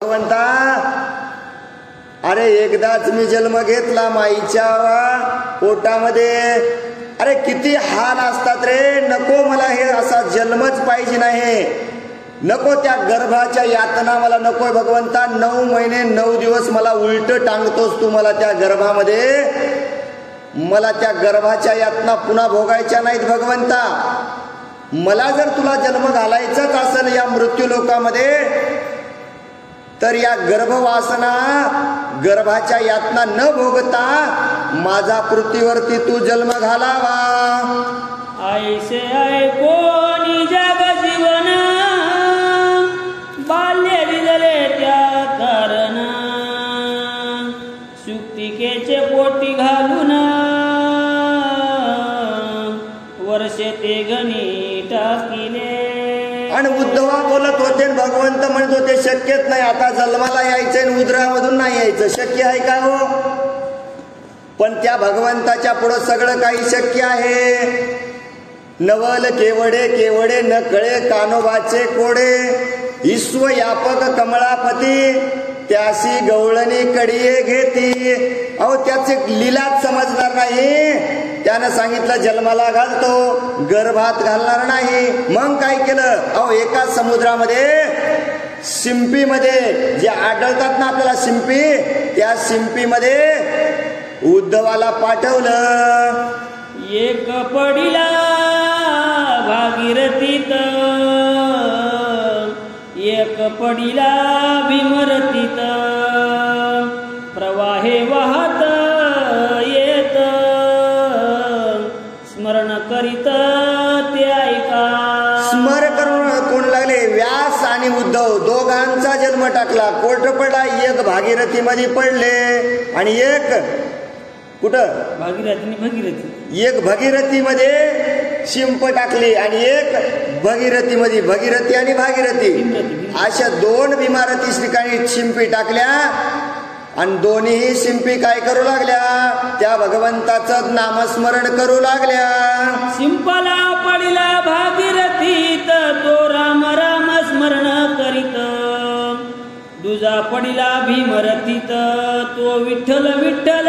भगवंता, अरे एकदाच मी जन्म घेतला माईच्या पोटामध्ये, अरे किती हाल असतात रे, नको मला हे असा जन्मच पाहिजे नाही, नको त्या गर्भाच्या यातना मला नकोय भगवंता. 9 महिने 9 दिवस मला उलट टांगतोस तू मला त्या गर्भामध्ये, मला त्या गर्भाच्या यातना पुन्हा भोगायच्या नाहीत भगवंता. मला जर तुला जन्म घालायचाच असेल या मृत्यू लोकामध्ये, तर या गर्भवासना गर्भाच्या यातना न भोगता माझा पृथ्वीवरती तू जन्म घालावा. ऐसे ऐकोनी जग जीवन, बाल्य विजले त्या कारण, सुक्तिकेचे पोटी घालून वर्षे ते गणी टाकिले. आणि उद्धवा बोलत होते, भगवंत म्हणत होते शक्यच नाही, आता जन्माला यायचंय, उदरामधून नाही यायचं, शक्य आहे का हो? पण त्या भगवंताच्या पुढं सगळं काही शक्य आहे. नवल केवडे केवडे न कळे कानोबाचे कोडे, ईश्व यापक कमळापती त्याशी गवळणी कडिये घेती. अहो त्याचे लीलाच समजणार नाही. त्यानं सांगितलं जन्माला घालतो, गर्भात घालणार नाही. मग काय केलं? अहो एका समुद्रामध्ये शिंपीमध्ये जे आढळतात ना आपल्याला शिंपी, त्या शिंपीमध्ये उद्धवाला पाठवलं. एक पडिला भागीरथीत, एक पडिला भीमरतीत, प्रवाहे वाहत येत, स्मरण करीत ते ऐका. स्मर करून कोण लागले? व्यास आणि उद्धव दोघांचा जन्म टाकला. कोट पडला? एक भागीरथी मध्ये पडले आणि एक कुठं? भागीरथी. एक भगीरथी मध्ये शिंप टाकली आणि एक भगीरथी मध्ये, भगीरथी आणि भागीरथी अशा 2 इमारती ठिकाणी शिंपी टाकल्या. आणि दोन्ही शिंपी काय करू लागल्या? त्या भगवंताचं नामस्मरण करू लागल्या. शिंपाला पडिला भागीरथीत, तो राम राम स्मरण करीत, दुजा पडिला भीमरथीत, तो विठ्ठल विठ्ठल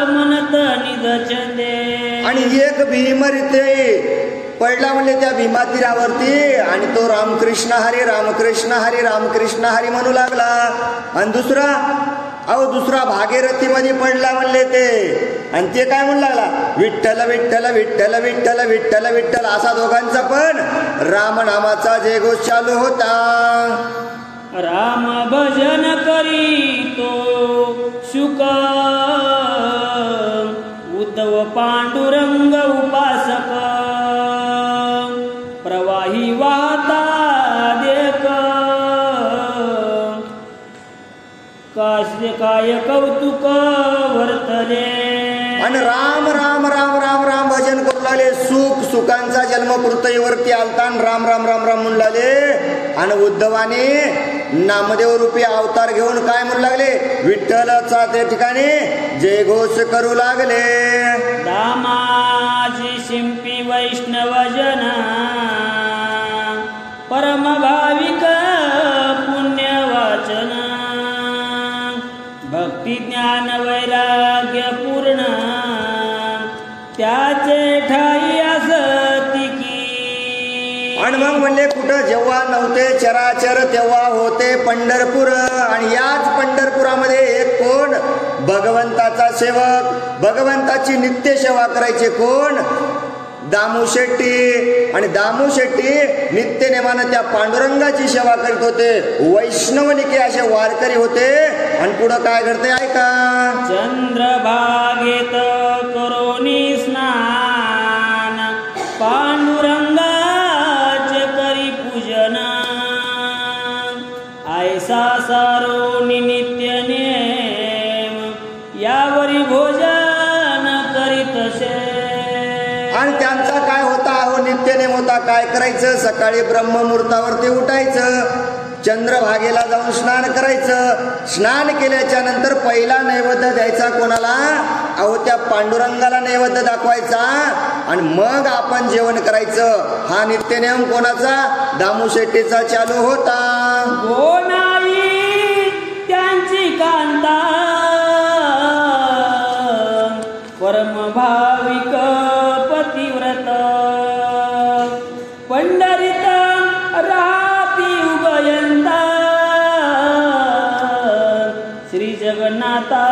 म्हणत निजचंदे. आणि एक भीमरथी पडला म्हणले त्या भीमातीरावरती, आणि तो रामकृष्ण हरी रामकृष्ण हरी रामकृष्ण हरी म्हणू लागला. आणि दुसरा भागीरथी मध्ये पडला म्हणले ते, आणि ते काय म्हणू लागला? विठ्ठल विठ्ठल विठ्ठल विठ्ठल विठ्ठल विठ्ठल. असा दोघांचा पण राम नामाचा जयघोष चालू होता. राम भजन करी तो शुक, उद्धव पांडुरंग उपासक, प्रवाही वाहता देख, काय कौतुक वर्तले. आणि राम राम राम राम राम भजन करू लागले. सुखांचा जन्म पृथ्वीवरती आलता आणि राम राम राम राम म्हणू लागले. आणि उद्धवाने नामदेव रूपी अवतार घेऊन काय म्हणू लागले? विठ्ठलाचा त्या ठिकाणी जयघोष करू लागले. दामाजी शिंपी वैष्णव जना, परम भाविक पुण्य वाचन, भक्ती ज्ञान वैराग्य पूर्ण, त्याचे ठाई असती की. आणि मग म्हणले कुठं? जेव्हा नव्हते चराचर तेव्हा होते पंढरपूर. आणि याच पंढरपुरामध्ये एक कोण? भगवंताचा सेवक, भगवंताची नित्य सेवा करायचे कोण? दामू शेट्टी. आणि दामू शेट्टी नित्य नेमानं त्या पांडुरंगाची सेवा करीत होते. वैष्णवनिके असे वारकरी होते. आणि पुढं काय घडते ऐका. चंद्रभागेत करोनी स्नान, पांडुरंगाचे करी पूजन, ऐसा सारोनी नित्य नेम, यावरी भोजन करीतसे. आणि त्यांचा काय होता? हो नित्यनेम होता. काय करायचं? सकाळी ब्रह्ममुहूर्तावरती उठायचं, चंद्रभागेला जाऊन स्नान करायचं. स्नान केल्याच्या नंतर पहिला नैवेद्य द्यायचा कोणाला? अहो त्या पांडुरंगाला नैवेद्य दाखवायचा. आणि मग आपण जेवण करायचं. हा नित्यनेम कोणाचा? दामू शेट्टीचा चालू होता. कोणाई पंढरीनाथा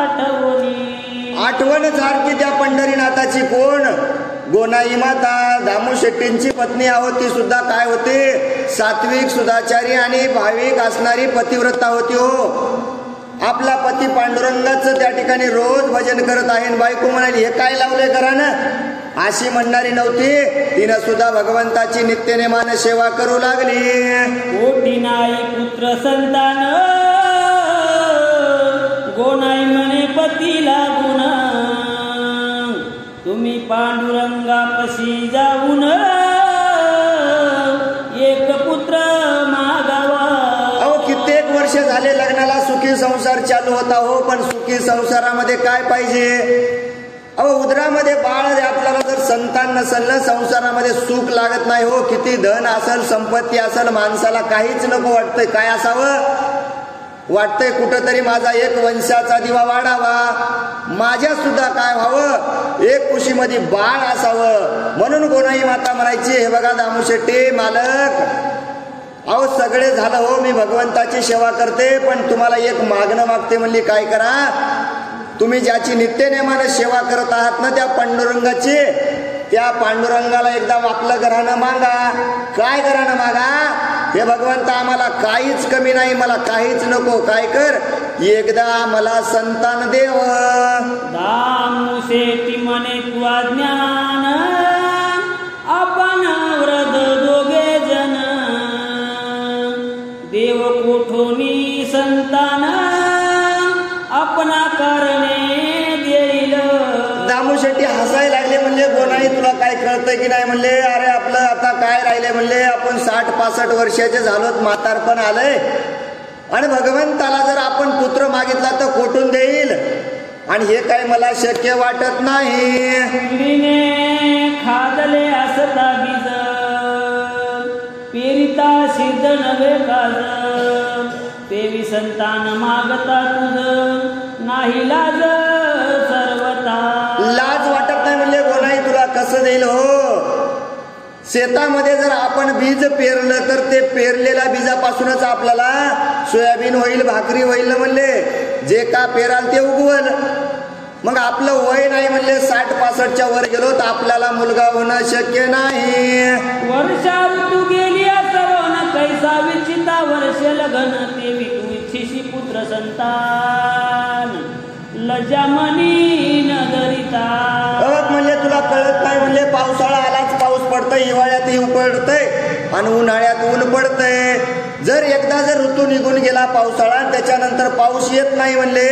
आठवणी. आठवण सारखी त्या पंढरीनाथाची कोण? गोनाई माता, दामू शेट्टींची पत्नी आहोत. ती सुद्धा काय होते? सात्विक, सुधाचारी आणि भाविक असणारी पतिव्रता होती हो. आपला पती पांडुरंगाचं त्या ठिकाणी रोज भजन करत आहे. बायको म्हणाली हे काय लावले करा ना, अशी म्हणणारी नव्हती. तिनं सुद्धा भगवंताची नित्यनेमानं सेवा करू लागली. कोटी नाही पुत्र संतान, गोनाई म्हणे पती लागून, तुम्ही पांडुरंगापशी जाऊन एक पुत्र मागावा. अहो कित्येक वर्ष झाले लग्नाला, सुखी संसार चालू होता हो. पण सुखी संसारामध्ये काय पाहिजे? अहो उदरामध्ये बाळ आपल्याला जर संतान नसेल ना, संसारामध्ये सुख लागत नाही हो. किती धन असेल, संपत्ती असेल, माणसाला काहीच नको वाटतंय. काय असावं वाटतंय? कुठंतरी माझा एक वंशाचा दिवा वाढावा, माझ्या सुद्धा काय व्हावं, एक कुशीमध्ये बाळ असावं. म्हणून गोनाई माता म्हणायची हे बघा दामू शेट्टी मालक, अहो सगळे झालं हो, मी भगवंताची सेवा करते, पण तुम्हाला एक मागणं मागते. म्हणली काय करा? तुम्ही ज्याची नित्यनेमानं सेवा करत आहात ना, त्या पांडुरंगाची, त्या पांडुरंगाला एकदा आपलं घराणं मागा. काय घराणं मागा? हे भगवंत आम्हाला काहीच कमी नाही, मला काहीच नको. काय कर? एकदा मला संतान देव. दामू शेट्टी म्हणे तू अज्ञान, आपण वृद्ध दोघे जण, देव कोठोनी संतान, आपणा करणे देईल. दामू शेट्टी हसायला लागले. म्हणले गोनाई तुला काय कळतंय की नाही? म्हणले अरे आपलं आता काय राहिले? म्हणले आपण 60-65 वर्षाचे झालोत, म्हातारपण आलंय, आणि भगवंताला जर आपण पुत्र मागितला तर कोठून देईल? आणि हे काय मला शक्य वाटत नाही. खादले असता बीज, पेरिता सिद्ध नव्हे काज, देवी संतान मागता तुझ नाही लाज सर्वता. लाज वाटत नाही म्हणले गोनाई तुला कसं देईल हो? शेतामध्ये जर आपण बीज पेरलं तर ते पेरलेल्या बीजापासूनच आपल्याला सोयाबीन होईल, भाकरी होईल म्हणले. जे का पेराल ते उगवल. मग आपलं वय नाही म्हणले, 60-65च्या वर गेलो तर आपल्याला मुलगा होणं शक्य नाही. वर्षा ऋतू गेली सर्व न कैसा विचिता, वर्ष लगन देवी तू इच्छिशी पुत्र संतान, लजामणी न धरिता. म्हणजे तुला कळत नाही म्हणले, पावसाळा आलाच पाऊस पडतय, हिवाळ्यातही पडतय आणि उन्हाळ्यात ऊन पडतय. जर एकदा जर ऋतू निघून गेला पावसाळा, त्याच्यानंतर पाऊस येत नाही म्हणले,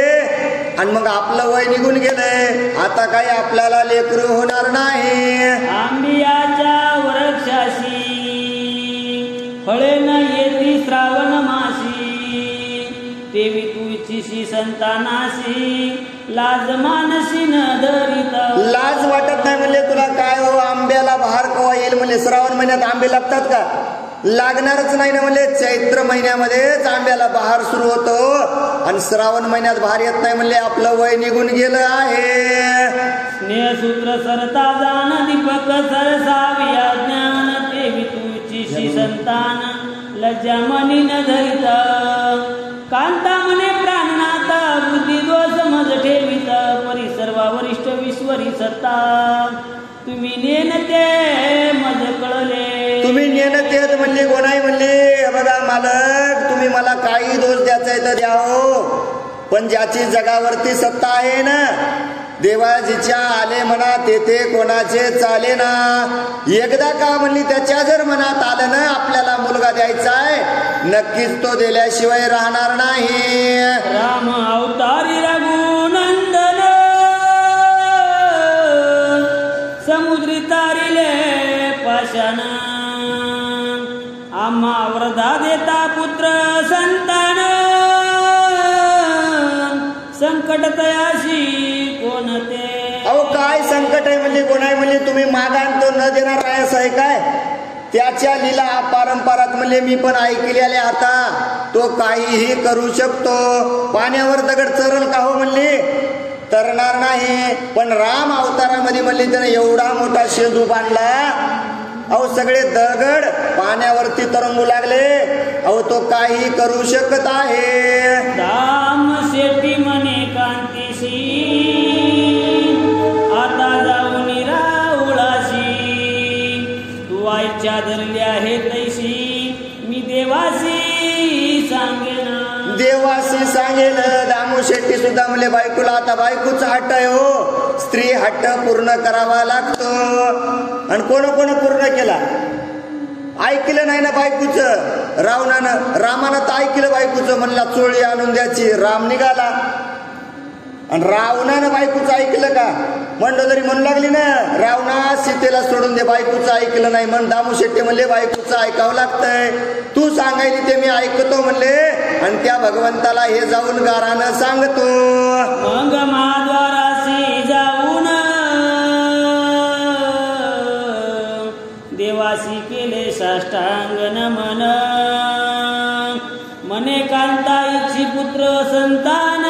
आणि मग आपलं वय निघून गेलंय, आता काही आपल्याला लेकरू होणार नाही. आंबियाच्या वृक्षाशी फळे न येती श्रावण मासी, देवी तू इच्छिशी संतानाशी, लाज मानसी न धरिता. लाज वाटत नाही म्हणले तुला? काय हो आंब्याला बहार केव्हा येईल म्हणले? श्रावण महिन्यात आंबे लागतात का? लागणारच नाही ना म्हणले. चैत्र महिन्यामध्येच आंब्याला बहार सुरू होतो आणि श्रावण महिन्यात बहार येत नाही म्हणले. आपलं वय निघून गेलं आहे. स्नेहसूत्र सरता जाण, दीपक सरसावी ज्ञान, देवी तू इच्छिशी संतान, लज्जा मनी न धरिता. कांता म्हणे प्राणनाथा, बुद्धी दोष मज ठेवित, परी सर्वा वरिष्ठ विश्वरी सत्ता, तुम्ही नेनते मज कळले. तुम्ही नेनते म्हणली गोनाई म्हणली बघा मालक, तुम्ही मला काही दोष द्यायचा आहे तर द्या हो, पण ज्याची जगावरती सत्ता आहे ना, देवाजीच्या आले म्हणा तेथे कोणाचे चाले ना. एकदा का म्हणली त्याच्या जर मनात आलं ना आपल्याला मुलगा द्यायचा आहे, नक्कीच तो दिल्याशिवाय राहणार नाही. राम अवतारी रघुनंदन, समुद्री तारिले पाषाण, आम्हा वरदा देता पुत्र संतान, संकट तयाशी कोणते. अहो काय संकट आहे म्हणली गोनाई म्हणली, तुम्ही मागान तो न देणार आहे असं आहे काय? त्याच्या लीला पारंपरात म्हणले मी पण ऐकलेले, आता तो काहीही करू शकतो. पाण्यावर दगड चरल का हो म्हणली? तरणार नाही. पण राम अवतारामध्ये म्हणली त्याने एवढा मोठा शेंदू बांधला, अहो सगळे दगड पाण्यावरती तरंगू लागले. अहो तो काही करू शकत आहे. दाम शेती म्हणे कांतीशी आता जाऊन राहुळाशी तू आईच्या धरली आहे तैशी मी देवासी सांगेन देवासी सांगेल. दामू शेट्टी सुद्धा म्हणले बायकोला आता बायकोचा हट्ट आहे हो, स्त्री हट्ट पूर्ण करावा लागतो. आणि कोण कोण पूर्ण केला? ऐकलं नाही ना बायकोचं. रामानं तर ऐकलं बायकोचं, म्हणला चोळी आणून द्यायची. राम निघाला आणि रावणानं बायकोचं ऐकलं का? मंडोदरी म्हणू लागली ना रावणा सीतेला सोडून दे, बायकोचं ऐकलं नाही. म्हणून दामू शेट्टी म्हणले बायकोचं ऐकावं लागतंय. तू सांगायली ते मी ऐकतो म्हणले आणि त्या भगवंताला हे जाऊन गारानं सांगतो. मग महाद्वाराशी जाऊन देवासी केले साष्टांग नमन मने कांताईची पुत्र संतान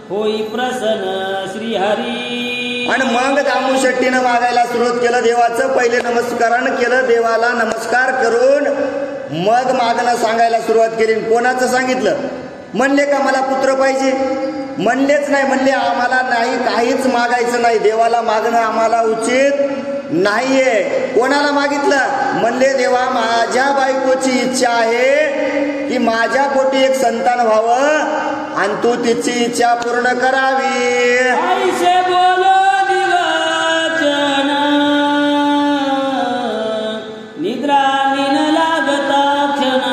होई प्रसन्न श्रीहरी. आणि मग दामू शेट्टीनं मागायला सुरुवात केलं देवाचं. पहिले नमस्कारण केलं देवाला, नमस्कार करून मग मागणं सांगायला सुरुवात केली. कोणाचं सांगितलं? म्हणले का मला पुत्र पाहिजे? म्हणलेच नाही. म्हणले आम्हाला नाही काहीच मागायचं नाही, देवाला मागणं आम्हाला उचित नाहीये. कोणाला मागितलं? म्हणले देवा माझ्या बायकोची इच्छा आहे की माझ्या पोटी एक संतान व्हावं आणि तू तिची इच्छा पूर्ण करावी. ऐसे बोलो दिवचन निद्रा निन लागता क्षण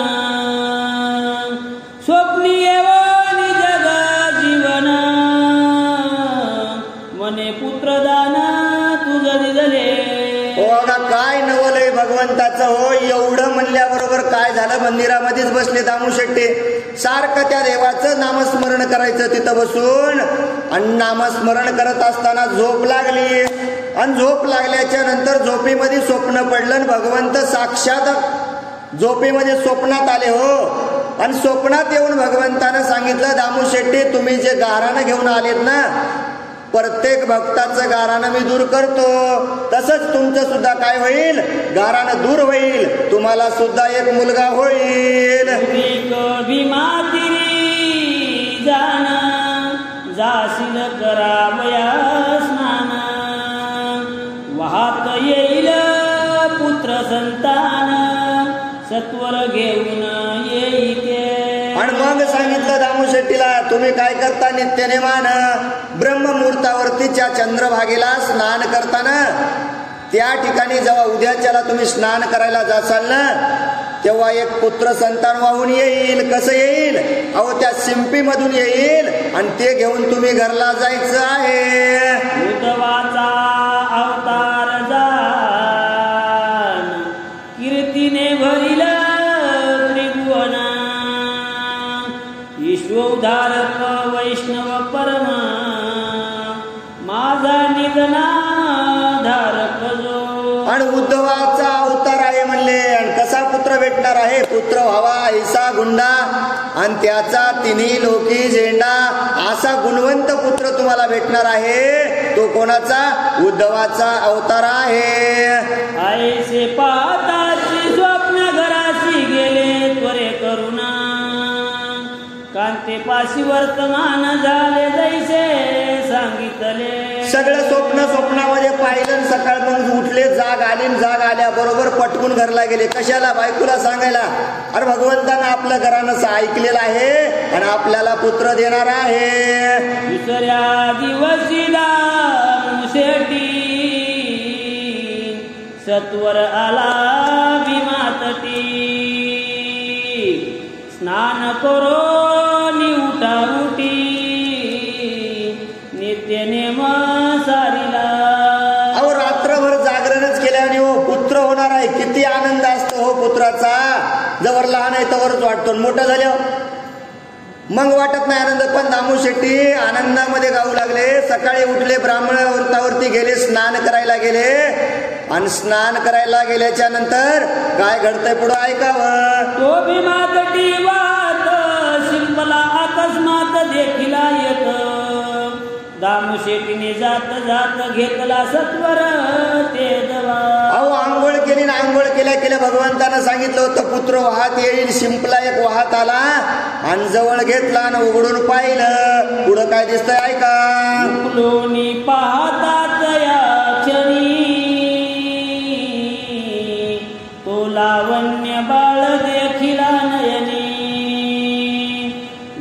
स्वप्नी येवनी जग जीवन मने पुत्रदान तुझ दिले. बघा काय नवलय भगवंताचं हो. एवढं म्हणल्याबरोबर काय झालं? मंदिरामध्येच बसले दामू शेट्टी. सारखं त्या देवाचं नामस्मरण करायचं तिथं बसून. आणि नामस्मरण करत असताना झोप लागली. आणि झोप लागल्याच्या नंतर झोपेमध्ये स्वप्न पडलं आणि भगवंत साक्षात झोपेमध्ये स्वप्नात आले हो. आणि स्वप्नात येऊन भगवंतानं सांगितलं दामू शेट्टी तुम्ही जे गारानं घेऊन आलेत ना प्रत्येक भक्ताचं गारानं मी दूर करतो, तसंच तुमचं सुद्धा काय होईल? गारानं दूर होईल, तुम्हाला सुद्धा एक मुलगा होईल. जाशील करावया स्नान वाहत येईल पुत्र संतान सत्वर घेऊन येईते. आणि मग सांगितलं दामू शेट्टीला तुम्ही काय करता? नित्यनेमान ब्रह्ममुहूर्तावरतीच्या चंद्रभागेला स्नान करताना त्या ठिकाणी जेव्हा उद्याच्याला तुम्ही स्नान करायला जासाल ना तेव्हा एक पुत्र संतान वाहून येईल. कसं येईल? अहो त्या शिंपीमधून येईल आणि ते घेऊन तुम्ही घरला जायचं आहे. उद्धवाचा अवतार जान कीर्तीने भरिल त्रिभुवन विश्वोद्धारक वैष्णव परम माझा निधना धारक जो. आणि उद्धवाचा अवतार आहे म्हणले. आणि कसा पुत्र भेटणार आहे? पुत्र व्हावा ऐसा गुंडा आणि त्याचा तिन्ही लोकी झेंडा असा गुणवंत पुत्र तुम्हाला भेटणार आहे. तो कोणाचा? उद्धवाचा अवतार आहे. ऐसे पाहताची स्वप्न घराशी गेले त्वरे करुणा कांते पाशी वर्तमान झाले जैसे सांगितले. सगळं स्वप्नामध्ये पाहिलं. सकाळ मग उठले, जाग आली. जाग आल्याबरोबर पटकून घरला गेले. कशाला? बायकोला सांगायला. अरे भगवंतानं आपल्या घरानं ऐकलेलं आहे आणि आपल्याला पुत्र देणार आहे. दुसऱ्या दिवशी दामू शेट्टी सत्वर आला भीमातटी स्नान करो उठा उठी नित्य नेम सारीला. अहो रात्रभर जागरणच केल्याने हो पुत्र होणार आहे. किती आनंद असतो हो पुत्राचा. जवळ लहान आहे तवरच वाटतो, मोठं झाल्यावर मग वाटत नाही आनंद. पण दामू शेट्टी आनंदामध्ये गाऊ लागले. सकाळी उठले, ब्राह्मण व्रतावरती गेले, स्नान करायला गेले. आणि स्नान करायला गेल्याच्या नंतर काय घडतंय पुढं ऐकावं. तो भीमातटी वाहत शिल्पला अकस्मात देखील येत दामशेटीने जात जात घेतला सत्वर ते दवा. अहो आंघोळ केली ना, आंघोळ केल्या केल्या भगवंतानं सांगितलं होतं पुत्र वाहत येईल. शिंपला एक वाहत आला आणि जवळ घेतला आणि उघडून पाहिलं. पुढं काय दिसतंय ऐका. उकलोनी पाहतात या क्षणी तो लावण्य बाळ देखिला नयनी.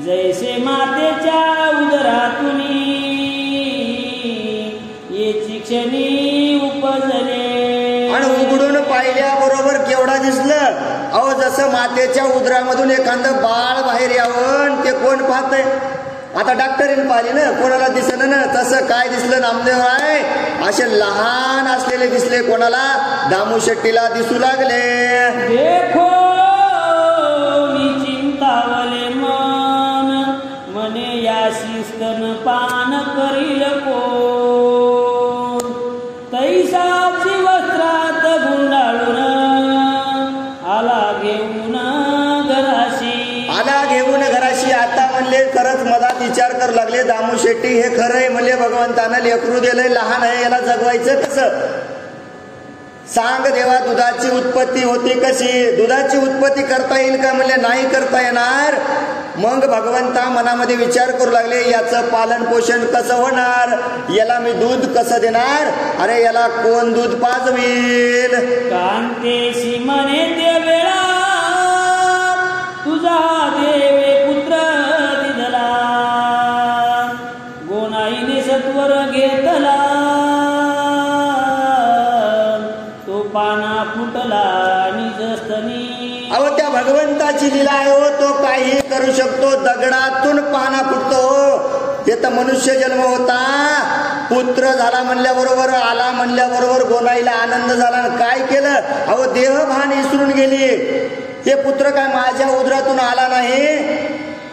जैसे मातेच्या उदरातून येची क्षणी उपजले. आणि उघडून पाहिल्याबरोबर केवढा दिसलं. अहो जसं मातेच्या उदरामधून एखादं बाळ बाहेर यावं ते कोण पाहतंय. आता डॉक्टरीन पाहिली ना, कोणाला दिसलं ना. तसं काय दिसलं नामदेव आहे. असे लहान असलेले दिसले. कोणाला? दामू शेट्टीला दिसू लागले. देखो चिंतावले मन मने याशी स्तनपान करील कोण. तैसाची वस्त्रात गुंडाळून आला घेऊन घराशी. आला घेऊन घराशी. आता म्हणले खरंच मधात विचार करू लागले दामू शेट्टी हे खरंय म्हणले. भगवंतानं लेकरू दिलंय, लहान आहे, याला जगवायचं कसं. सांग देवा दुधाची उत्पत्ती होती कशी. दुधाची उत्पत्ती करता येईल का म्हणले नाही करता येणार. मग भगवंता मनामध्ये विचार करू लागले याचं पालन पोषण कसं होणार, याला मी दूध कसं देणार. अरे याला कोण दूध पाजवील. कांतेशी म्हणे ते वेळा तुझा देवे पुत्र दिदला. गोनाईने सत्वर घेतला तो पाना फुटला निजस्तनी. अहो त्या भगवंताची लीला आहे हो. तो काही करू शकतो. दगडातून पाना फुटतो. ते तर मनुष्य जन्म होता. पुत्र झाला म्हणल्याबरोबर, आला म्हणल्याबरोबर गोनाईला आनंद झाला. काय केलं. अहो देहभान विसरून गेली. हे पुत्र काय माझ्या उदरातून आला नाही.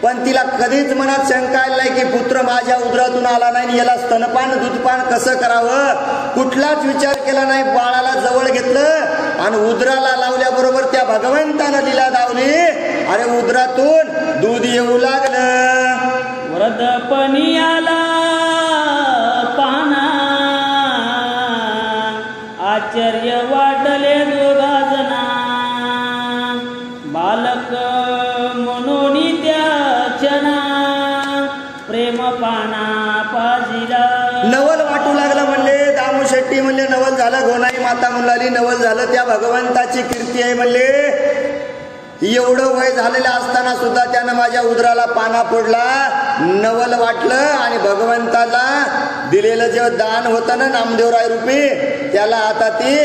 पण तिला कधीच मनात शंका आली नाही की पुत्र माझ्या उदरातून आला नाही, याला स्तनपान दूधपान कसं करावं. कुठलाच विचार केला नाही. बाळाला जवळ घेतलं आणि उदराला लावल्याबरोबर त्या भगवंतानं लीला दावली. अरे उदरातून दूध येऊ लागलं. वृद्धपणी आला पाना आश्चर्य वाटले दोघा जना. बालक म्हणून त्या क्षणा प्रेम पाना पाजिला. नवल वाटू लागलं म्हणले दामू शेट्टी म्हणले नवल झालं. गोनाई माता मुलाली नवल झालं. त्या भगवंताची कीर्ती आहे म्हणले. एवढं वय झालेलं असताना सुद्धा त्यानं माझ्या उदराला पाना फोडला. नवल वाटलं आणि भगवंताला दिलेलं जे दान होतं ना नामदेवराय रूपी, त्याला आता ती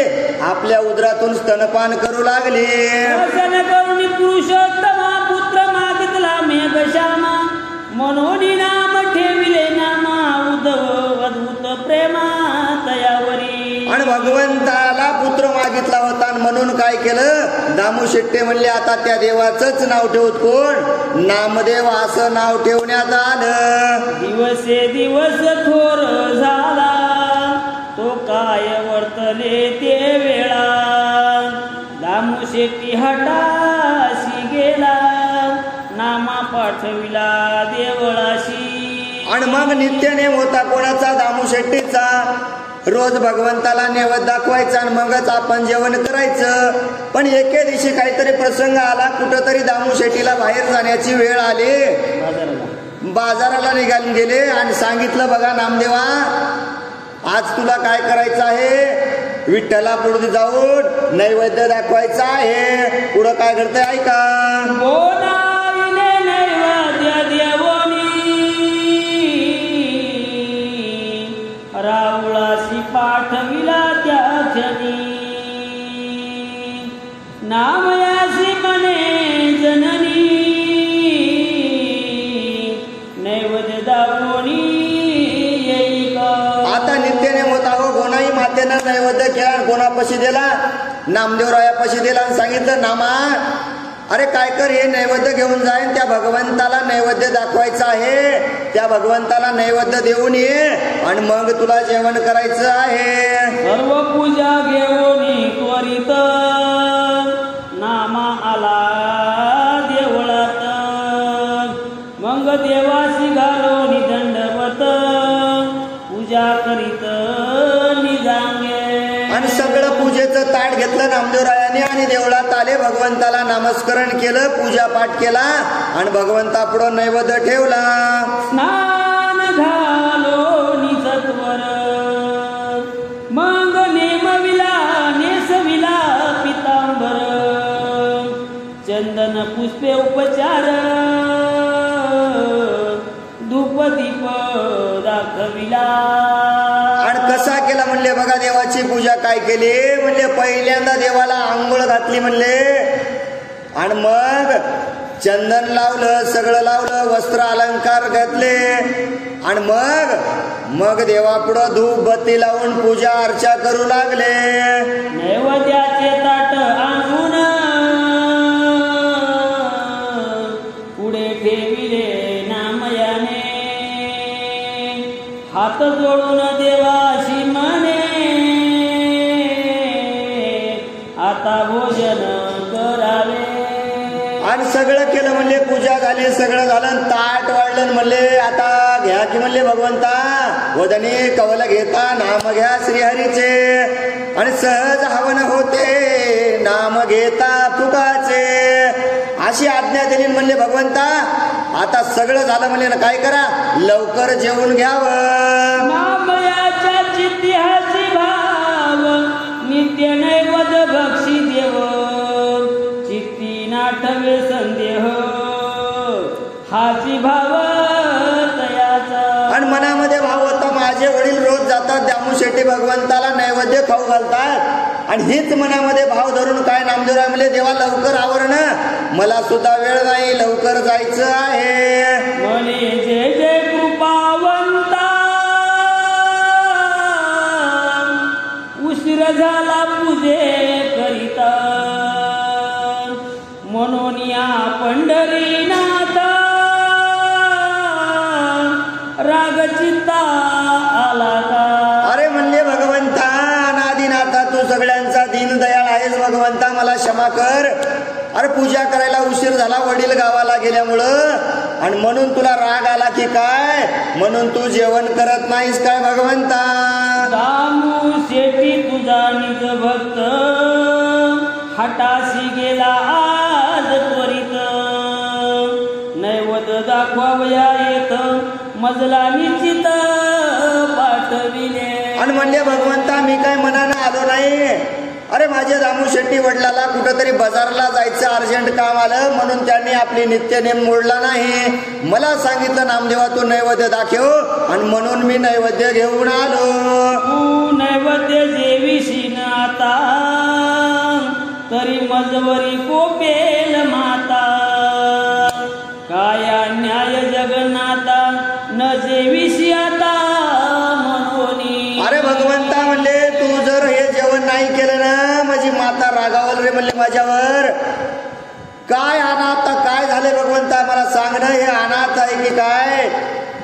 आपल्या उदरातून स्तनपान करू लागली. करुणी पुरुषोत्तमा पुत्र मागितला मेघश्यामा. म्हणून नाम ठेविले नामा उद्धव अद्भुत प्रेमा तयावरी. आणि भगवंताला पुत्र मागितला होता म्हणून काय केलं. दामू शेट्टे म्हणले आता त्या देवाचंच नाव ठेवत कोण. नामदेव असं नाव ठेवण्यात आलं. दिवसे दिवस थोर झाला तो काय वर्तले ते वेळा. दामू शेट्टी हटाशी गेला नामा पाठविला देवळाशी. आणि मग नित्यनेम होता कोणाचा. दामू शेट्टीचा. रोज भगवंताला नैवेद्य दाखवायचा आणि मगच आपण जेवण करायचं. पण एके दिवशी काहीतरी प्रसंग आला. कुठंतरी दामू शेट्टीला बाहेर जाण्याची वेळ आली. बाजाराला निघाले गेले आणि सांगितलं बघा नामदेवा आज तुला काय करायचं आहे. विठ्ठला पुढे जाऊन नैवेद्य दाखवायचा आहे. पुढं काय करतंय ऐका. रावळाशी पाठविला त्या क्षणी. नामयासी म्हणे जननी नैवेद्य दाखवणी येईल. आता नित्यनेम होता हो. गोनाई मातेनं नैवेद्य केला. कोणापाशी दिला. नामदेवरायापाशी दिला आणि सांगितलं नामा अरे काय कर हे नैवेद्य घेऊन जाईन. त्या भगवंताला नैवेद्य दाखवायचं आहे. त्या भगवंताला नैवेद्य देऊन ये आणि मग तुला जेवण करायचं आहे. सर्व पूजा घेऊन त्वरित नामा आला देवळात. मग देवासी घालून दंडवत घेतलं नामदेवरायाने आणि देवळात आले, भगवंताला नामस्मरण केलं, पूजा पाठ केला आणि भगवंता पुढं नैवेद्य ठेवला. स्नान घालो निसत्वर मग नेमविला नेसविला पितांबर चंदन पुष्पे उपचार धूप दीप दाखविला. आणि कसा केला म्हणले बघा, देवाची पूजा काय केली म्हणले, पहिल्यांदा देवाला आंघोळ घातली म्हणले आणि मग चंदन लावलं, सगळं लावलं, वस्त्र अलंकार घातले आणि मग देवापुढं धूप बत्ती लावून पूजा अर्चा करू लागले. नैवेद्याचे ताट आणून पुढे ठेविले नामयाने हात जोडून देवाशी म्हणे आता भोजन करावे. आणि सगळं केलं म्हणले, पूजा झाली, सगळं झालं, ताट वाढलं म्हणले आता घ्या की म्हणले भगवंता, वदनी कवल घेता नाम घ्या श्रीहरीचे आणि सहज हवन होते नाम घेता फुकाचे, अशी आज्ञा दिली म्हणले भगवंता. आता सगळं झालं म्हणले ना, काय करा, लवकर जेवून घ्यावं. नामयाच्या चित्त्याची भाव नित्य नैवद भक्षी देव चित्ती नाठवे संदेह हाची भाव तयाचा. आणि मनामध्ये भाव होता, माझे वडील रोज जातात दामू शेट्टी भगवंताला नैवेद्य खाऊ घालतात आणि हीच मनामध्ये भाव धरून काय नामदेवराय म्हणले, देवा लवकर आवरण, मला सुद्धा वेळ नाही, लवकर जायचं आहे. म्हणे जय जय कृपावंता उशीर झाला पूजे करिता म्हणून या पंढरीनाथ राग चित्ता आला का. अरे म्हणले भगवंता अनादिनाथा, तू सगळ्यांचा दीनदयाळ आहेस भगवंता, मला क्षमा कर. अरे पूजा करायला उशीर झाला, वडील गावाला गेल्यामुळं आणि म्हणून तुला राग आला की काय, म्हणून तू जेवण करत नाहीस काय भगवंता. दामू शेटी तुझा निज भक्त हटाशी गेला आज त्वरित नैवद दाखवावया येत मजला निश्चित पाठविले. आणि म्हणले भगवंता मी काय मनानं आलो नाही, अरे माझे दामू शेट्टी वडिलाला कुठंतरी बाजारला जायचं अर्जंट काम आलं म्हणून त्यांनी आपली नित्यनेम मोडला नाही. मला सांगितलं नामदेवा तू नैवेद्य दाखव आणि म्हणून मी नैवेद्य घेऊन आलो. तू नैवेद्य जेविशीन आता तरी मजवरी कोपेल माता काय अन्याय जगन्नाथा न जेविशी आता म्हणून. अरे भगवंता म्हणले तू जर हे जेवण नाही केलं ना माझी माता रागावल रे म्हणले माझ्यावर. काय अनाथ काय झाले भगवंता मला सांग ना, हे अनाथ आहे की काय,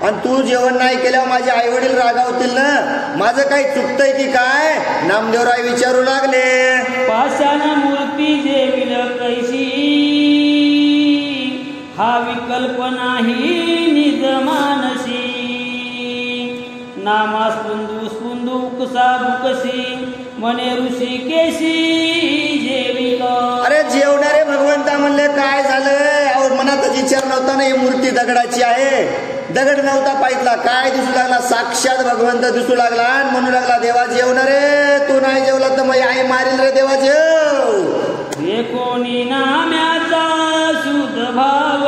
आणि तू जेवण नाही केल्यावर माझे आई वडील रागावतील ना, माझं काही चुकतंय की काय. नामदेवराय विचारू लागले. पाषाण मूर्ती जेविल कैशी हा विकल्प नाही निज मानसी नामा स्पुंदू स्पुंदू कुसा बुकशी म्हणे ऋषिकेशी जेविल. अरे जेवणारे भगवंता म्हणले काय झालं, अहो मनात विचार नव्हता ना, ही मूर्ती दगडाची आहे, दगड नव्हता पाहितला, काय दिसू लागला, साक्षात भगवंत दिसू लागला आणि म्हणू लागला देवा जेवणारे, तू नाही जेवला तर माझी आई मारील रे, देवा जेव. हे कोणी नाम्याचा शुद्ध भाव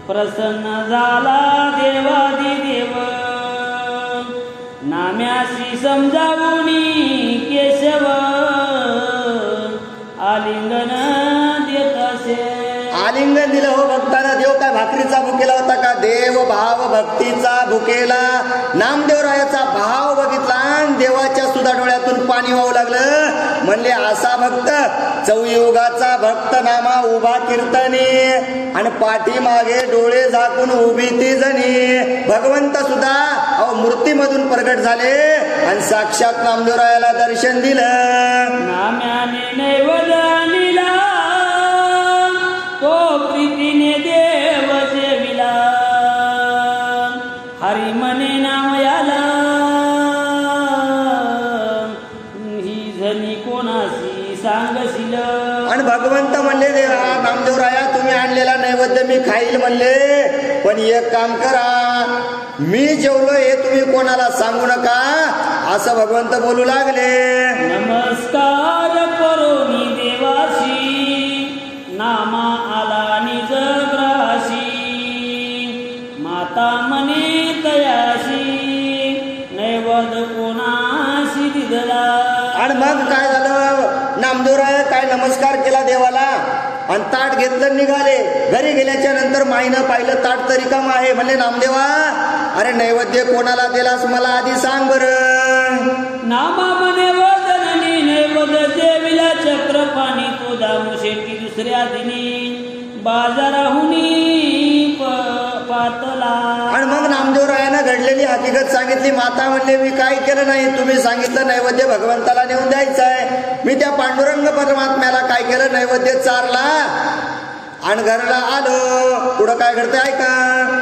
प्रसन्न झाला देवादिदेव नाम्याशी समजावून केशव आलिंगन देत असे. आलिंगन दिलं हो भक्ताना. देव काय भाकरीचा भुकेला होता का, देव भाव भक्तीचा भुकेला. नामदेवरायाचा भाव बघितला देवाच्या सुद्धा डोळ्यातून पाणी वाहू लागलं. म्हणले असा भक्त चौयुगाचा भक्त नामा उभा कीर्तनी आणि पाठीमागे डोळे झाकून उभी ती जणी. भगवंत सुद्धा अहो मूर्तीमधून प्रगट झाले आणि साक्षात नामदेवरायाला दर्शन दिलं. नाम्याने नैवेद्य आणला तो प्रीतीने देव जेविला हरी म्हणे नाम याला ही झनी आणि भगवंत म्हणले नामदेवराया तुम्ही आणलेला नैवेद्य मी खाईल म्हणले, पण एक काम करा, मी जेवलो हे तुम्ही कोणाला सांगू नका, असं भगवंत बोलू लागले. नमस्कार करोनी देवाशी, नामा आला निज ग्रासी, माता मने तयाशी, नैवेद्य कोणाशी दिदला. आणि मग काय झालं, नामदेवराय काय नमस्कार केला देवाला आणि ताट घेतलं निघाले. घरी गेल्याच्या नंतर माईनं पाहिलं ताट तरी काम आहे. म्हणले नामदेवा अरे नैवेद्य कोणाला दिलास मला आधी सांग बर. नामा मने वदननी नैवेद्य देवीला चक्रपाणी, तो दामू शेट्टी दुसऱ्या दिनी बाजाराहुनी पातला. आणि मग नामदेवरायानं घडलेली हकीकत सांगितली. माता म्हणले मी काय केलं नाही, तुम्ही सांगितलं नैवेद्य भगवंताला नेऊन द्यायचं आहे. मी त्या पांडुरंग परमात्म्याला काय केलं, नैवेद्य चारला आणि घरला आलो. पुढं काय घडतं ऐका.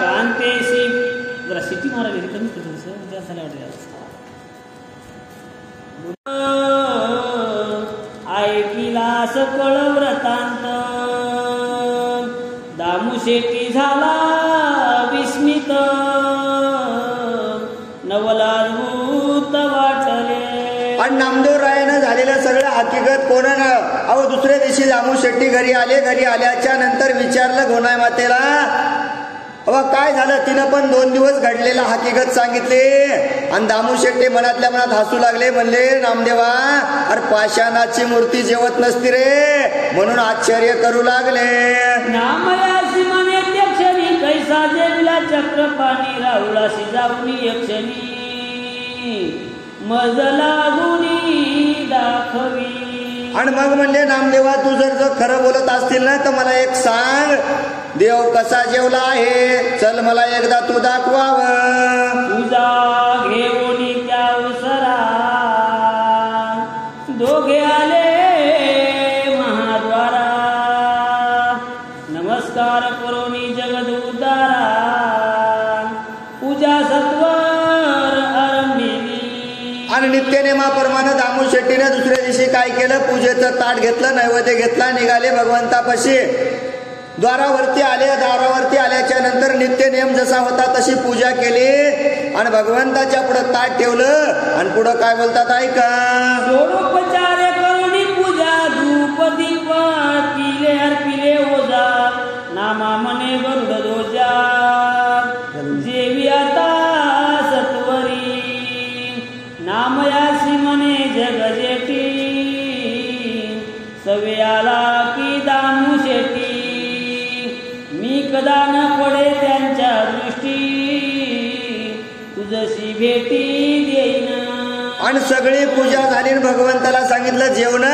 कांतेशी जरा शिटी मारायला ऐकिला सकळ व्रतांत, दामू शेट्टी झाला विस्मित, नवलाद्भूत वाटले. आणि नामदेवरायानं झालेलं सगळं हकीकत कोणानं, अहो दुसऱ्या दिवशी दामू शेट्टी घरी आले. घरी आल्याच्या नंतर विचारलं गोनाई मातेला, अहो काय झालं. तिनं पण 2 दिवस घडलेला हकीकत सांगितले. आणि दामू शेट्टी मनातल्या मनात हसू लागले. म्हणले नामदेवा अरे पाषाणाची मूर्ती जेवत नसती रे, म्हणून आश्चर्य करू लागले. नामयासी म्हणे त्यक्षणी, कैसा देवीला चक्रपाणी, राहुलाशी जाऊनी यक्षणी, मज लागुनी दाखवी. आणि मग म्हणले नामदेवा तू जर खरं बोलत असतील ना तर मला एक सांग, देव कसा जेवला आहे, चल मला एकदा तू दाखवाव. तुझा घेऊनी त्या उसरा, दोघे आले महाद्वारा, नमस्कार करोनी जगद उद्धारा, पूजा सत्वर आरंभिली. आणि नित्यनेमाप्रमाणे दामू शेट्टीने दुसऱ्या दिवशी काय केलं, पूजेचं ताट घेतलं, नैवेद्य घेतला, निघाले भगवंतापाशी. द्वारावरती आले. दारावरती आल्याच्या नंतर नित्य नियम जसा होता तशी पूजा केली आणि भगवंताच्या पुढे ताट ठेवलं. आणि पुढं काय बोलतात ऐका. सोडोपचारे करुणी पूजा, धूप दीप पिले अर्पिले ओजा, नामा मने गरुड ध्वजा, जेवी आता सत्वरी, नामयासी मने जगजेटी, सव्याला की दामू शेट्टी, मी कदा न पडे त्यांच्या दृष्टी, तुझशी भेटी देईन. आणि सगळी पूजा झाली. भगवंताला सांगितलं जेवण.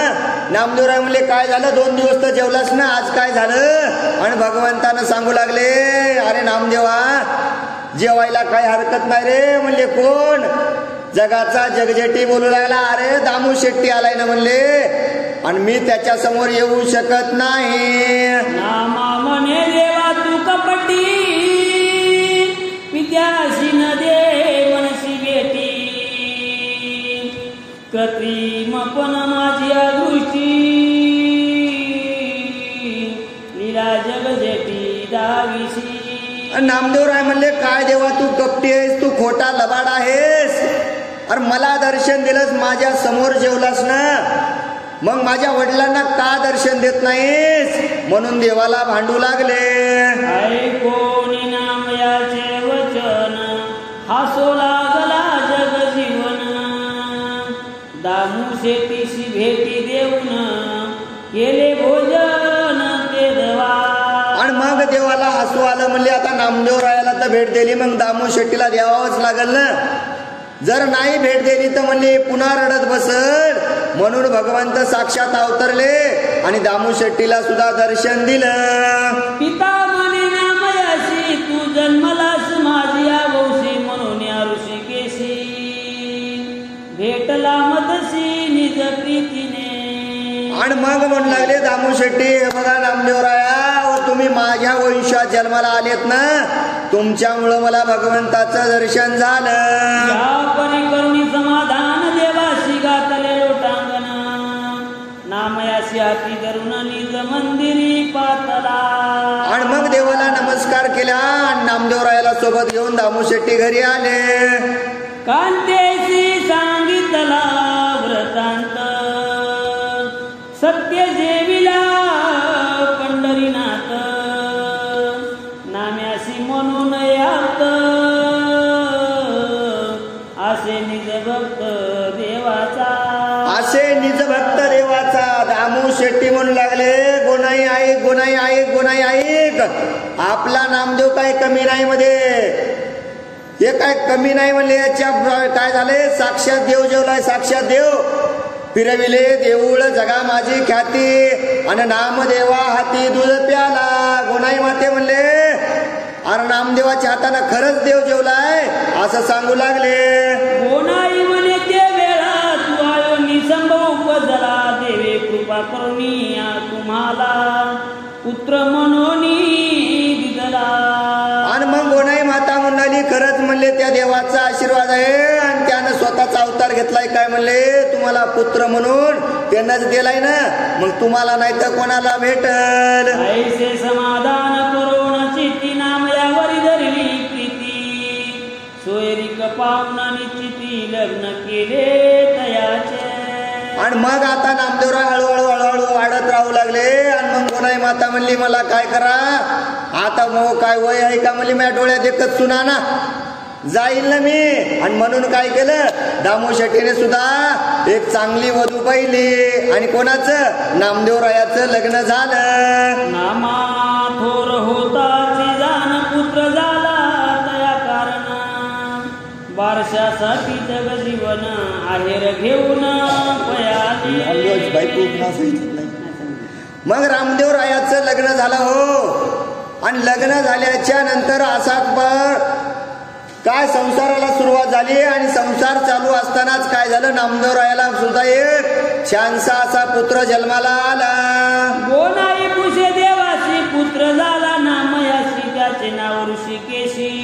नामदेवराय म्हणले काय झालं, 2 दिवस तर जेवलास ना, आज काय झालं. आणि भगवंतानं सांगू लागले अरे नामदेवा जेवायला काय हरकत नाही रे. म्हणले कोण, जगाचा जगजेटी बोलू लागला. अरे दामू शेट्टी आलाय ना म्हणले, आणि मी त्याच्या समोर येऊ शकत नाही. नामा म्हणे देवा तू कपटी, विद्याशी न दे मनसी भेटी, कृत्रिम पण माझी दृष्टी, लीला जगजेटी दाविशी. नामदेवराय म्हणले काय देवा तू कपटी आहेस, तू खोटा लबाड आहेस. अरे मला दर्शन दिलंस, माझ्या समोर जेवलास ना, मग माझ्या वडिलांना का दर्शन देत नाहीस. म्हणून देवाला भांडू लागले. ऐकोनी नामयाचे वचन, हासो लागला जग जीवन, दामू शेट्टीशी भेटी देऊन, केले भोजन ते देवा. आणि मग देवाला हसू आलं. म्हणले आता नामदेवरायाला तर भेट दिली, मग दामू शेट्टीला द्यावाच लागल ना. जर नाही भेट दिली तर म्हणले पुन्हा रडत बसल. म्हणून भगवंत साक्षात अवतरले आणि दामू शेट्टीला सुद्धा दर्शन दिलं. पिता म्हणे नामयासी, तू जन्मलास माझी आवशी, म्हणून या ऋषिकेशी भेटला मदसी निज प्रीतीने. आणि मग म्हणू लागले दामू शेट्टी बघा नामदेवराया तुम्ही माझ्या वंशात जन्माला आलेत ना, तुमच्यामुळं मला भगवंताचं दर्शन झालं. या परिकरुणी समाधान देवाशी घातले लोटांगण, नामयासी हाती धरून निज मंदिरी पातला. आणि मग देवाला नमस्कार केला आणि नामदेवरायाला सोबत घेऊन दामू शेट्टी घरी आले. कांतेशी सांगितला व्रतांत सत्य जेविला पंढरीनाथ. नाम्याशी म्हणून यात असे निज भक्त देवाचा. असे निज भक्त देवाचा. दामू शेट्टी म्हणू लागले गोनाई ऐक, गोनाई ऐक, गोनाई ऐक. आपला नामदेव काय कमी नाही मध्ये, हे काय कमी नाही म्हणले. याच्या काय झाले, साक्षात देव जेवलाय, साक्षात देव. फिरविले देऊळ जगा माझी ख्याती आणि नामदेवा हाती दूध प्याला. गोनाई माते म्हणले अरे नामदेवाच्या हाताने खरंच देव जेवलाय असं सांगू लागले. गोनाई म्हणे ते वेळा तू आयो निसंभ उपजला. देवे कृपा करुणी तुम्हाला पुत्र म्हणून दिदला. आणि मग गोनाई माता म्हणाली खरंच म्हणले त्या देवाचा आशीर्वाद आहे आणि त्यानं स्वतःचा अवतार घेतलाय. काय म्हणले तुम्हाला पुत्र म्हणून त्यांनाच दिलाय ना, मग तुम्हाला नाही तर कोणाला भेटल. ऐसे समाधान करून चित्ती नामयावरी धरली प्रीती. सोयरीक पाहुणा निश्चिती लग्न केले तयाचे. आणि मग आता नामदेवराय हळूहळू हळूहळू वाढत राहू लागले. आणि मग गोनाई माता म्हणली मला काय करा आता, मग काय वय आहे का म्हणली, माझ्या डोळ्यात एकच सुना ना, जाईल ना मी. आणि म्हणून काय केलं, दामू शेट्टीने सुद्धा एक चांगली वधू पाहिली आणि कोणाचं, नामदेवरायाचं लग्न झालं. नामा थोर होताची जाण पुत्र झाला तया कारण. बारशासाठी जग जीवन आहेर घेऊन पयाली. मग रामदेवरायाचं लग्न झालं हो. आणि लग्न झाल्याच्या नंतर असा काय संसाराला सुरुवात झाली. आणि संसार चालू असतानाच काय झालं, नामदेवरायाला सुद्धा एक छानसा असा पुत्र जन्माला आला. गोनाई पुषे देवाशी पुत्र झाला. नामयाशी त्याचे नाव ऋषिकेशी.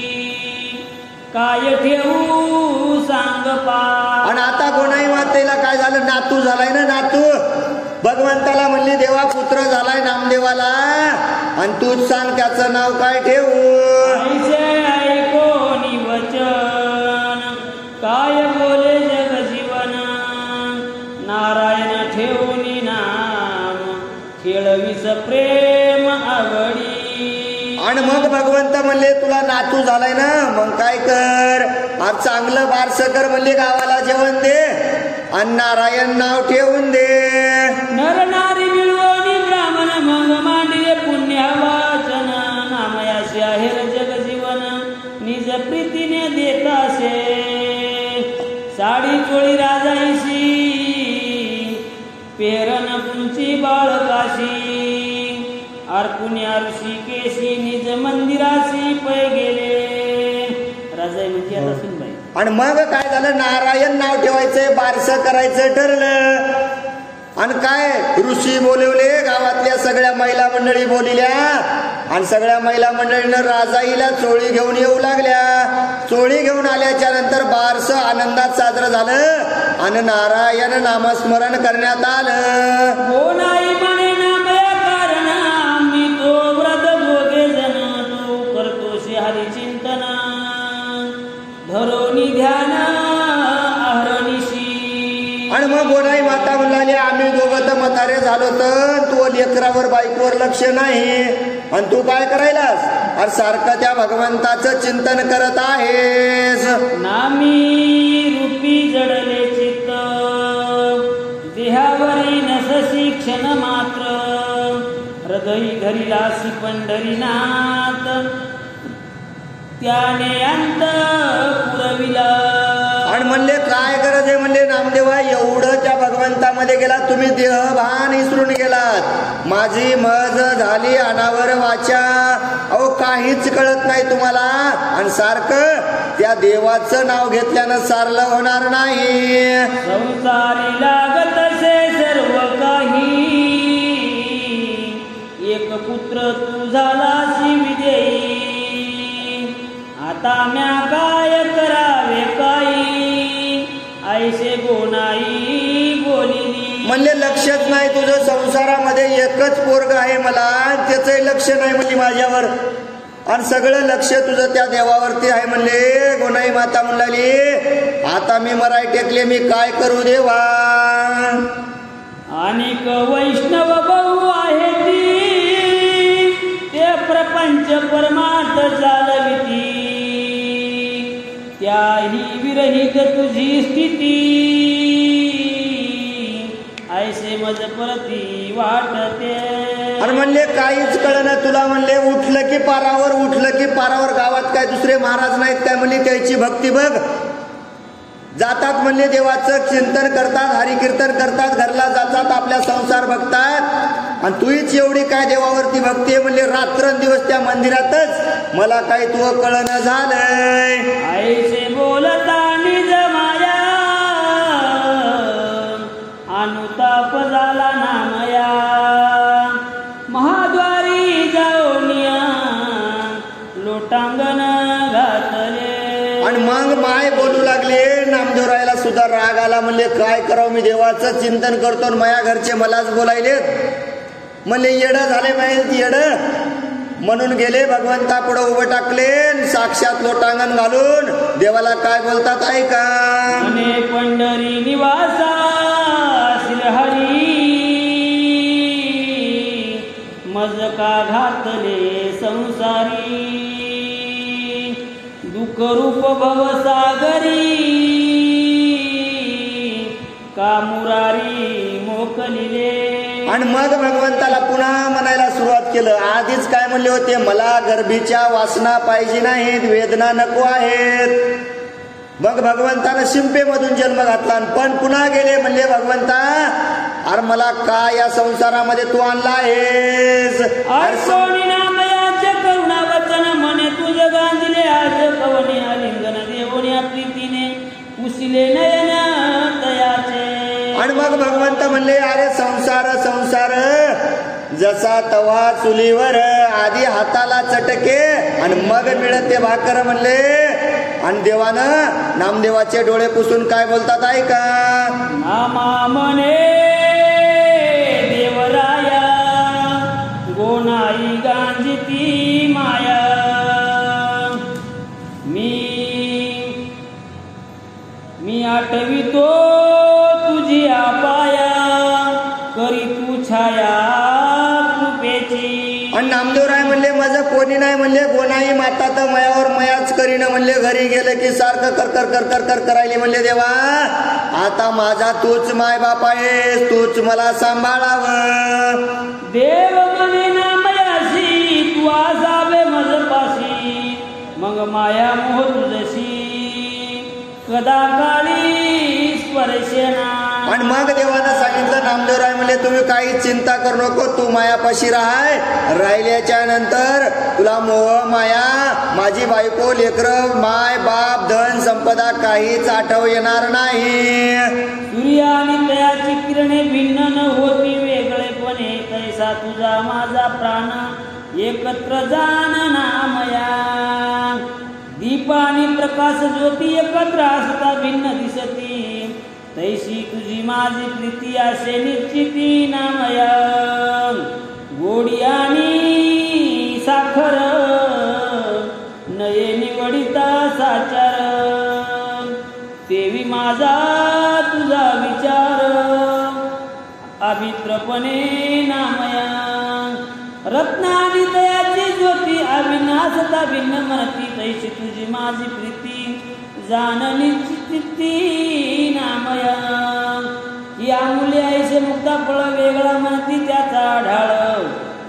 काय ठेवू सांग पा. आणि आता गोनाई मातेला काय झालं, नातू झालाय ना, नातू. भगवंताला म्हणली देवा पुत्र झालाय नामदेवाला आणि तूच सांग त्याचं नाव काय ठेवू. ऐकोनी वचन काय बोले जग जीवन. नारायण ठेवूनी नाम खेळवीस प्रेम आवडी. आणि मग भगवंत म्हणले तुला नातू झालाय ना, मग काय कर, आज चांगलं बारस कर म्हणले, गावाला जेवण दे आणि नारायण नाव ठेवून दे. नर नारी मिळवणी ब्राह्मण मग मांडले पुण्य वाचन. नामयाशी आहे जग जीवन निज प्रीतीने देतासे. साडी चोळी राजाईशी पेरन तुमची बाळकाशी. अर्पुण्या ऋषिकेशी निज मंदिराशी पै गेले. राजाई म्हणजे आता सुनबाई. आणि मग काय झालं, नारायण नाव ठेवायचंय, बारसं करायचं ठरलं. आणि काय ऋषी बोलवले, गावातल्या सगळ्या महिला मंडळी बोलिल्या. आणि सगळ्या महिला मंडळीनं राजाईला चोळी घेऊन येऊ लागल्या. चोळी घेऊन आल्याच्या नंतर बारस आनंदात साजरं झालं आणि नारायण नामस्मरण करण्यात आलं. गोनाई म्हणे नामया कारण आम्ही तो व्रत दोघे जण. तू करतोशी हरिचिंतन धरोनी ध्यान आहरणीशी. आणि मग गोनाई माता म्हणाली आम्ही दोघं तर म्हातारे झालो तर तू लेकरावर बायकोवर लक्ष नाही आणि तू काय करायलास, अरे सारखं त्या भगवंताचं चिंतन करत आहेस. नामी रूपी जडले चित्त देहावरी नससी क्षण मात्र. हृदयी धरिलासी पंढरीनाथ त्याने अंत पुरविला. आणि म्हणले काय गरज आहे, म्हणले नामदेवा एवढं त्या भगवंतामध्ये गेला, तुम्ही देहभान विसरून गेलात. माझी मज झाली अनावर वाचा. अहो काहीच कळत नाही तुम्हाला आणि सारखं त्या देवाचं नाव घेतल्यानं सारलं होणार नाही. संसारी लागत से सर्व काही. एक पुत्र तू झालासी विजयी. आता म्या काय करावे काही ऐसे गोनाई बोलिली. म्हणले लक्षच नाही तुझं संसारामध्ये एकच पोरग आहे मला, त्याचंही लक्ष नाही म्हणली माझ्यावर, आणि सगळं लक्ष तुझं त्या देवावरती आहे म्हणले. गोनाई माता म्हणाली आता मी मराई टेकले, मी काय करू देवा. अनेक वैष्णव बहु आहे ती, ते प्रपंच परमार्थ चालविती, त्याही विरहित तुझी स्थिती, ऐसे मज परती वाटते. आणि म्हणले काहीच कळना तुला, म्हणले उठलं की पारावर, उठलं की पारावर. गावात काय दुसरे महाराज नाहीत काय म्हणले, त्याची भक्ती बघ. जातात म्हणले देवाचं चिंतन करतात, हरिकीर्तन करतात, घरला जातात, आपल्या संसार बघतात, आणि तूच एवढी काय देवावरती भक्ती आहे म्हणले. रात्रंदिवस त्या मंदिरातच, मला काही तू कळना झालंय. ऐसे बोलता निज माया, अनुताप झाला नामया, महाद्वारी जाऊनिया लोटांगण घातले. आणि मग माय बोलू लागले, नामदेवरायला सुद्धा राग आला. म्हणले काय करावं, मी देवाचं चिंतन करतो आणि माया घरचे मलाच बोलायले. म्हणले येड झाले माहिती येड. म्हणून गेले भगवंता पुढे उभं टाकले, साक्षात लोटांगण घालून देवाला काय बोलतात ऐका. म्हणे पंढरी निवासा श्रीहरी, मज का घातले संसारी, दुःख रूप भवसागरी, का मुरारी मोकलिले. आणि मग भगवंताला पुन्हा म्हणायला सुरुवात केलं. आधीच काय म्हणले होते, मला गर्भीच्या वासना पाहिजे नाहीत, वेदना नको आहेत. मग भगवंतानं शिंपेमधून जन्म घातला, पण पुन्हा गेले म्हणले भगवंता अरे मला काय या संसारामध्ये तू आणला आहेस. करुणा वचन म्हणे तुझ गांजले, आज कवने आलिंगन देवण्या प्रीतीने उसिले नयन तयाचे. आणि मग भगवंत म्हणले अरे संसार संसार जसा तवा चुलीवर, आधी हाताला चटके आणि मग मिळते भाकर म्हणले. आणि देवानं नामदेवाचे डोळे पुसून काय बोलतात ऐका. नामा म्हणे देवराया, गोनाई गांजिती माया, मी आठवितो तुझी आपाया, करी तू छाया कृपेची. आणि नामदेवराय म्हणले माझं कोणी नाही म्हणले, गोनाई माता तर मयावर मयाच करीन म्हणले. घरी गेले की सारखं कर कर कर कर कर करायली म्हणले. देवा आता माझा तूच माय बाप आहेस, तूच मला सांभाळावं. देव म्हणे ना मयाशी, तू आजावे मजपाशी, मग माया मोह तुझशी, कदा काळी स्पर्शेना. आणि मग देवानं सांगितलं नामदेवराय म्हणले तुम्ही काही चिंता करू नको, तू मायापाशी राहाय. राहिल्याच्या नंतर तुला मोह माया, माझी बायको, लेकर, माय बाप, धन संपदा काहीच आठव येणार नाही. सूर्य आणि तयाची किरणे भिन्न न होती वेगळेपणे, तैसा तुझा माझा प्राण एकत्र जाण नामया. दीप आणि प्रकाश ज्योती एकत्र असता भिन्न दिसती, तैशी तुझी माझी प्रीती असे निश्चिती नामया. गोडी आणि साखर नये निवडिता साचार, देवी माझा तुझा विचार अभित्रपणे नामया. रत्न आणि दयाची ज्योती अविनाशता भिन्न म्हणती, तैशी तुझी माझी प्रीती जानली चित्ती नामया. या मुले ऐसे मुक्ता फळ वेगळा म्हणती त्याचा आढाळ,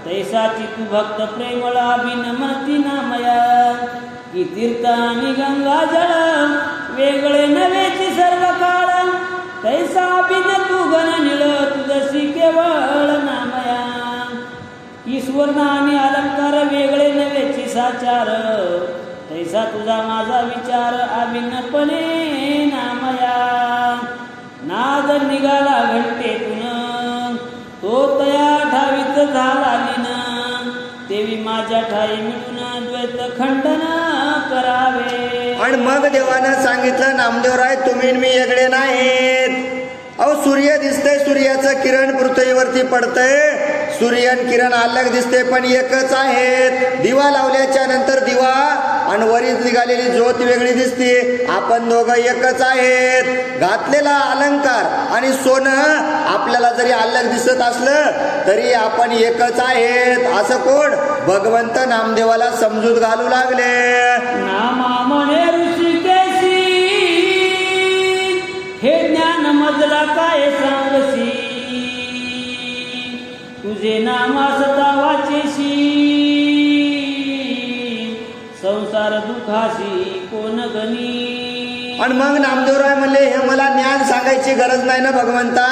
तैसाची तू भक्त प्रेमळा भिन्न म्हणती नामया. की तीर्थ आणि गंगा जळ वेगळे नव्हेची सर्व काळ, तैसा भिन्न तू गण निळ तुझशी केवळ नामया. ईश्वर आणि अलंकार वेगळे नव्हेची साचार, तैसा तुझा माझा विचार अभिन्नपणे नामया. नाद निघाला घंटेतून, तो तया ठावीत झाला लीन, देवी माझ्या ठाई मिळून द्वैत खंडन करावे. आणि मग देवानं सांगितलं नामदेवराय तुम्ही मी वेगळे नाहीत, अहो सूर्य दिसतंय, सूर्याचं किरण पृथ्वीवरती पडतंय, सूर्य आणि किरण अलग दिसते पण एकच आहेत. दिवा लावल्याच्या नंतर दिवा आणि वरील निघालेली ज्योत वेगळी दिसते, आपण दोघं एकच आहेत. घातलेला अलंकार आणि सोनं आपल्याला जरी अलग दिसत असलं तरी आपण एकच आहेत असं कोण भगवंत नामदेवाला समजूत घालू लागले. नामा म्हणे ऋषिकेशी हे ज्ञान मजला काय सांगसी, तुझे नामा सता वाचेशी संसार दुखाशी कोण गणी. आणि मग नामदेवराय म्हणले हे मला ज्ञान सांगायची गरज नाही ना भगवंता,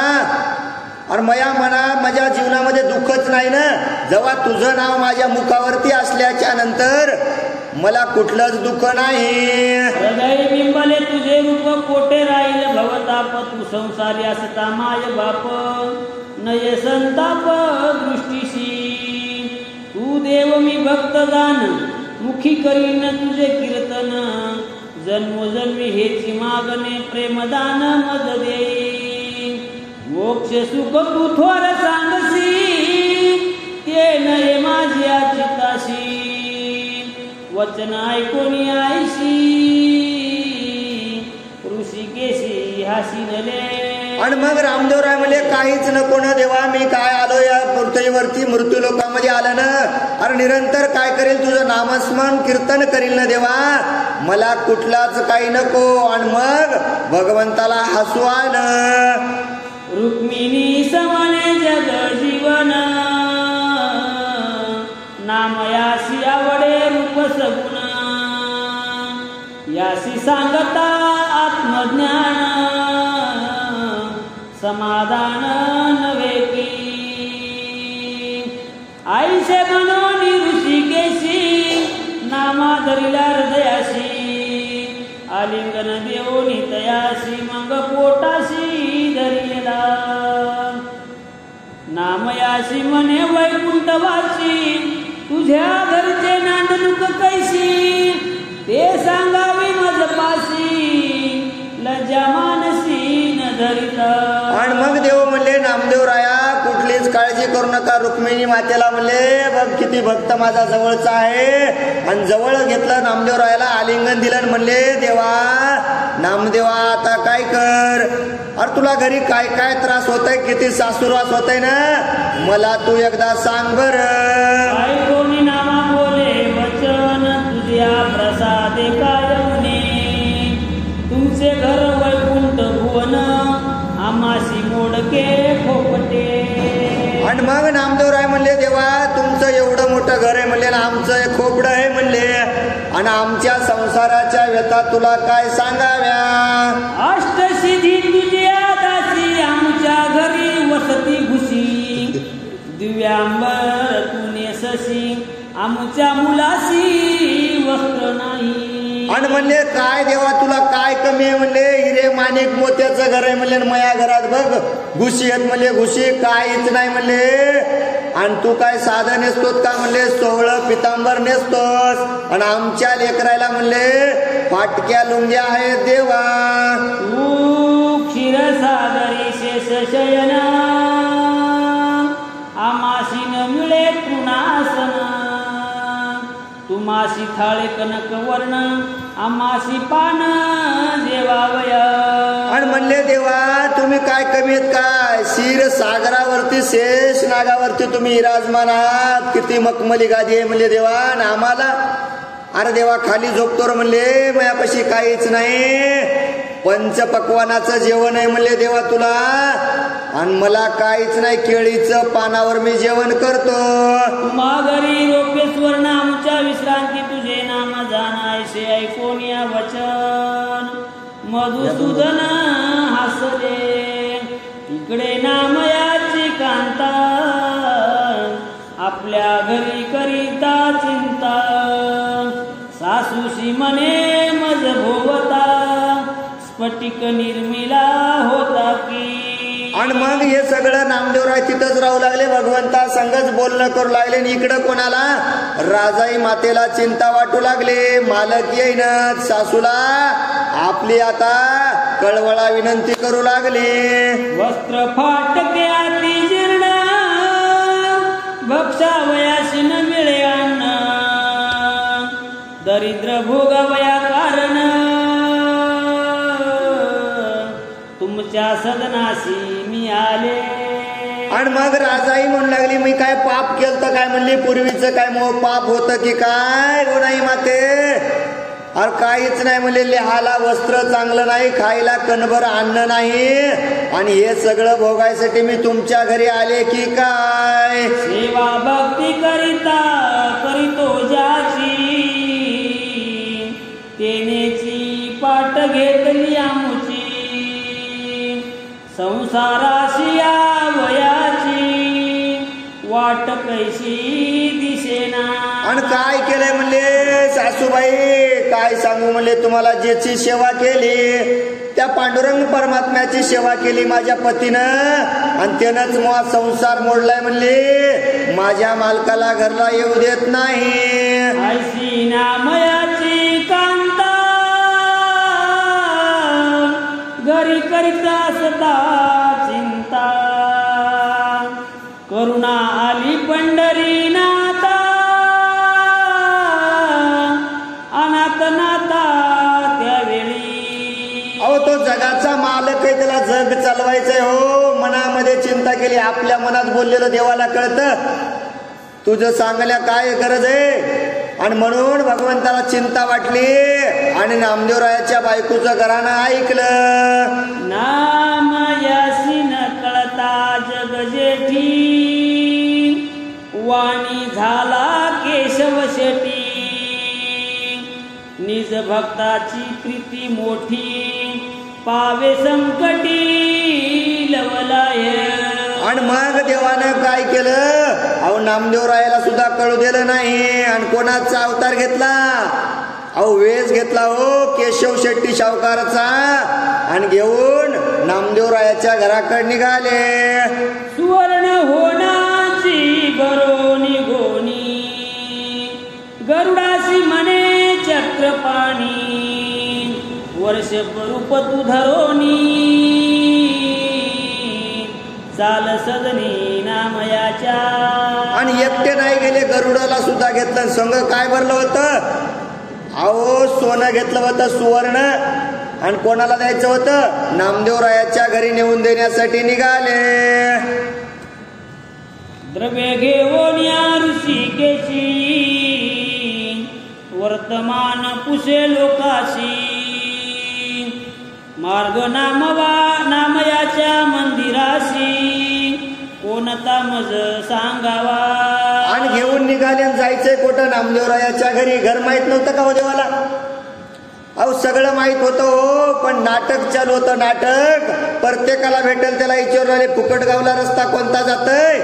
आणि माझ्या जीवनामध्ये दुःखच नाही ना. जेव्हा तुझं नाव माझ्या मुखावरती असल्याच्या नंतर मला कुठलंच दुःख नाही. हृदय बिंबले तुझे रूप कोठे राहील भवताप, तू संसारी असता माय बाप नये संताप दृष्टीशी. तू देव मी भक्त जाण मुखी करीन तुझे कीर्तन, जन्मोजन्मी हेची मागणे प्रेमदान मज देई. मोक्ष सुख तू थोर सांगसी, ते नये माझ्या चिताशी वचन ऐकून आईशी ऋषिकेशी हसिनले. आणि मग रामदेवराय म्हणले काहीच नको ना देवा, मी काय आलो या पृथ्वीवरती मृत्यू लोकांमध्ये आलं ना, अरे निरंतर काय करेल तुझं नामस्मरण कीर्तन करील ना देवा, मला कुठलाच काही नको. आणि मग भगवंताला हसू आलं. रुक्मिणी समने जग जीवन, नाम यासी आवडे रूप सगुण, यासी सांगता आत्मज्ञान समाधान नव्हे की. आईसे म्हणून ऋषिकेशी नामा धरिला हृदयाशी, आलिंगन देऊनी तयाशी मग पोटाशी धरिलेला. नामयाशी म्हणे वैकुंठवासी, तुझ्या घरचे नांदणूक कैसी, ते सांगावी मज पासी लज्जा मानसी न धरिता. आणि मग देव म्हणले नामदेवराया कुठलीच काळजी करू नका. रुक्मिणी मातेला म्हणले बघ किती भक्त माझा जवळचा आहे, आणि जवळ घेतलं नामदेवरायाला आलिंगन दिलं. म्हणले देवा नामदेवा आता काय कर, अरे तुला घरी काय काय त्रास होतय, किती सासुरवास होतय ना, मला तू एकदा सांग बर. कोणी नामा बोले वचन तुझ्या प्रसादे कायवणे, तुमचे घर वैकुंठ भुवन आमासी मोडके खोपटे. आणि मग नामदेवराय म्हणले देवा तुमचं एवढं मोठं घर आहे म्हणले, आमचं खोपडं आहे म्हणले, आणि आमच्या संसाराच्या व्यथा तुला काय सांगाव्या. अष्टसिद्धी तुझ्या दासी आमच्या घरी वसती घुसी, दिव्यांबर तू नेससी आमच्या मुलासी वस्त्र नाही. आणि म्हणले काय देवा तुला काय कमी आहे म्हणले, हिरे माणिक मोत्याचं घर आहे म्हणले, मया घरात बघ घुशी आहेत म्हणले, घुशी काहीच नाही म्हणले. आणि तू काय साधं नेसतोस का म्हणले, सोहळं पितांबर नेसतोस, आणि आमच्या लेकरायला म्हणले फाटक्या लुंग्या आहेत देवा. तू क्षीरसागरी शेष शयना, आमासी न मिळे तृणासना, तुमासी थाळे कनक वर्ण आमासी पान जेवावया. आणि म्हणले देवा तुम्ही काय कमी आहेत काय, क्षीर सागरावरती शेष नागावरती तुम्ही विराजमान आहात, किती मखमली गादी आहे म्हणले देवा. आणि आम्हाला अरे देवा खाली झोपतो रे म्हणले, माझ्यापाशी काहीच नाही, पंचपक्वानाचं जेवण आहे म्हणले देवा तुला, आणि मला काहीच नाही, केळीचं पानावर मी जेवण करतो. माघरी रोपेश्वर नामच्या विश्रांती तुझे नाम जाणायसे ऐकून या वचन. मधुसूदन हसले इकडे नामयाची कांता, आपल्या घरी करिता चिंता, सासूशी मने मज भोवता, स्फटिक निर्मिला होता की. आणि मग हे सगळं नामदेवराय तिथंच राहू लागले, भगवंता संगच बोलणं करू लागले. इकडं कोणाला राजाई मातेला चिंता वाटू लागले, मालक येईनच सासूला आपली आता कळवळा विनंती करू लागली. वस्त्र फाटके अति जीर्ण भक्षावयाशी न मिळे अन्न दरिद्र भोगावया कारण तुमच्या सदनाशी मी आले. आणि मग राजाई म्हणू लागली मी काय पाप केलं तर काय म्हणली पूर्वीचं काय मग पाप होतं की काय हो नाही माते. अरे काहीच नाही म्हणले लिहाला वस्त्र चांगलं नाही खायला कणभर अन्न नाही आणि हे सगळं भोगायसाठी मी तुमच्या घरी आले की काय. सेवा भक्ती करिता करीतो ज्याची तेनेची पाठ घेतली आमुची संसाराशी वयाची वाट कैशी दिसेना. आणि काय केलंय म्हणले सासूबाई काय सांगू म्हणले तुम्हाला ज्याची सेवा केली त्या पांडुरंग परमात्म्याची सेवा केली माझ्या पतीनं आणि त्यानंच मला संसार मोडलाय म्हणले माझ्या मालकाला घरला येऊ देत नाही. ऐशी नामयाची कांता घरी करीत असता चिंता करुणा आली पंढरी नाता अनाथ नाता त्यावेळी. अहो तो जगाचा मालक आहे त्याला जग चालवायचंय हो. मनामध्ये चिंता केली आपल्या मनात बोललेलं देवाला कळतं तुझं सांगल्या काय गरज आहे. आणि म्हणून भगवंताला चिंता वाटली आणि नामदेवरायाच्या बायकोचं घरानं ऐकलं. नाम यासी न कळता जग जेठी वाणी झाला केशव शेटी निज भक्ताची प्रीती मोठी पावे संकटी लवलाय. आणि मग देवानं काय केलं अहो नामदेवरायाला सुद्धा कळू दिलं नाही. आणि कोणाचा अवतार घेतला अहो वेश घेतला हो केशव शेट्टी सावकाराचा आणि घेऊन नामदेवरायाच्या घराकडे निघाले. सुवर्ण होण्याची बरो निघोनी गरुडासी म्हणे चक्रपाणी वर्ष रूप तू धरोनी चाल सदनी नामयाच्या. आणि एकटे नाही गेले गरुडाला सुद्धा घेतलं. संघ काय भरलं होतं अहो सोनं घेतलं होतं सुवर्ण आणि कोणाला द्यायचं होतं नामदेवरायाच्या घरी नेऊन देण्यासाठी निघाले. द्रव्य घेऊन या ऋषिकेशी वर्तमान पुसे लोकाशी मार्ग नामयाच्या मंदिराशी कोणता मज सांगावा. आणि घेऊन निघाले जायचंय कुठं नामदेवरायाच्या घरी. घर माहित नव्हतं का हो देवाला. अहो सगळं माहित होतं हो पण नाटक चालू होतं. नाटक प्रत्येकाला भेटेल त्याला विचारले फुकटगावला रस्ता कोणता जातय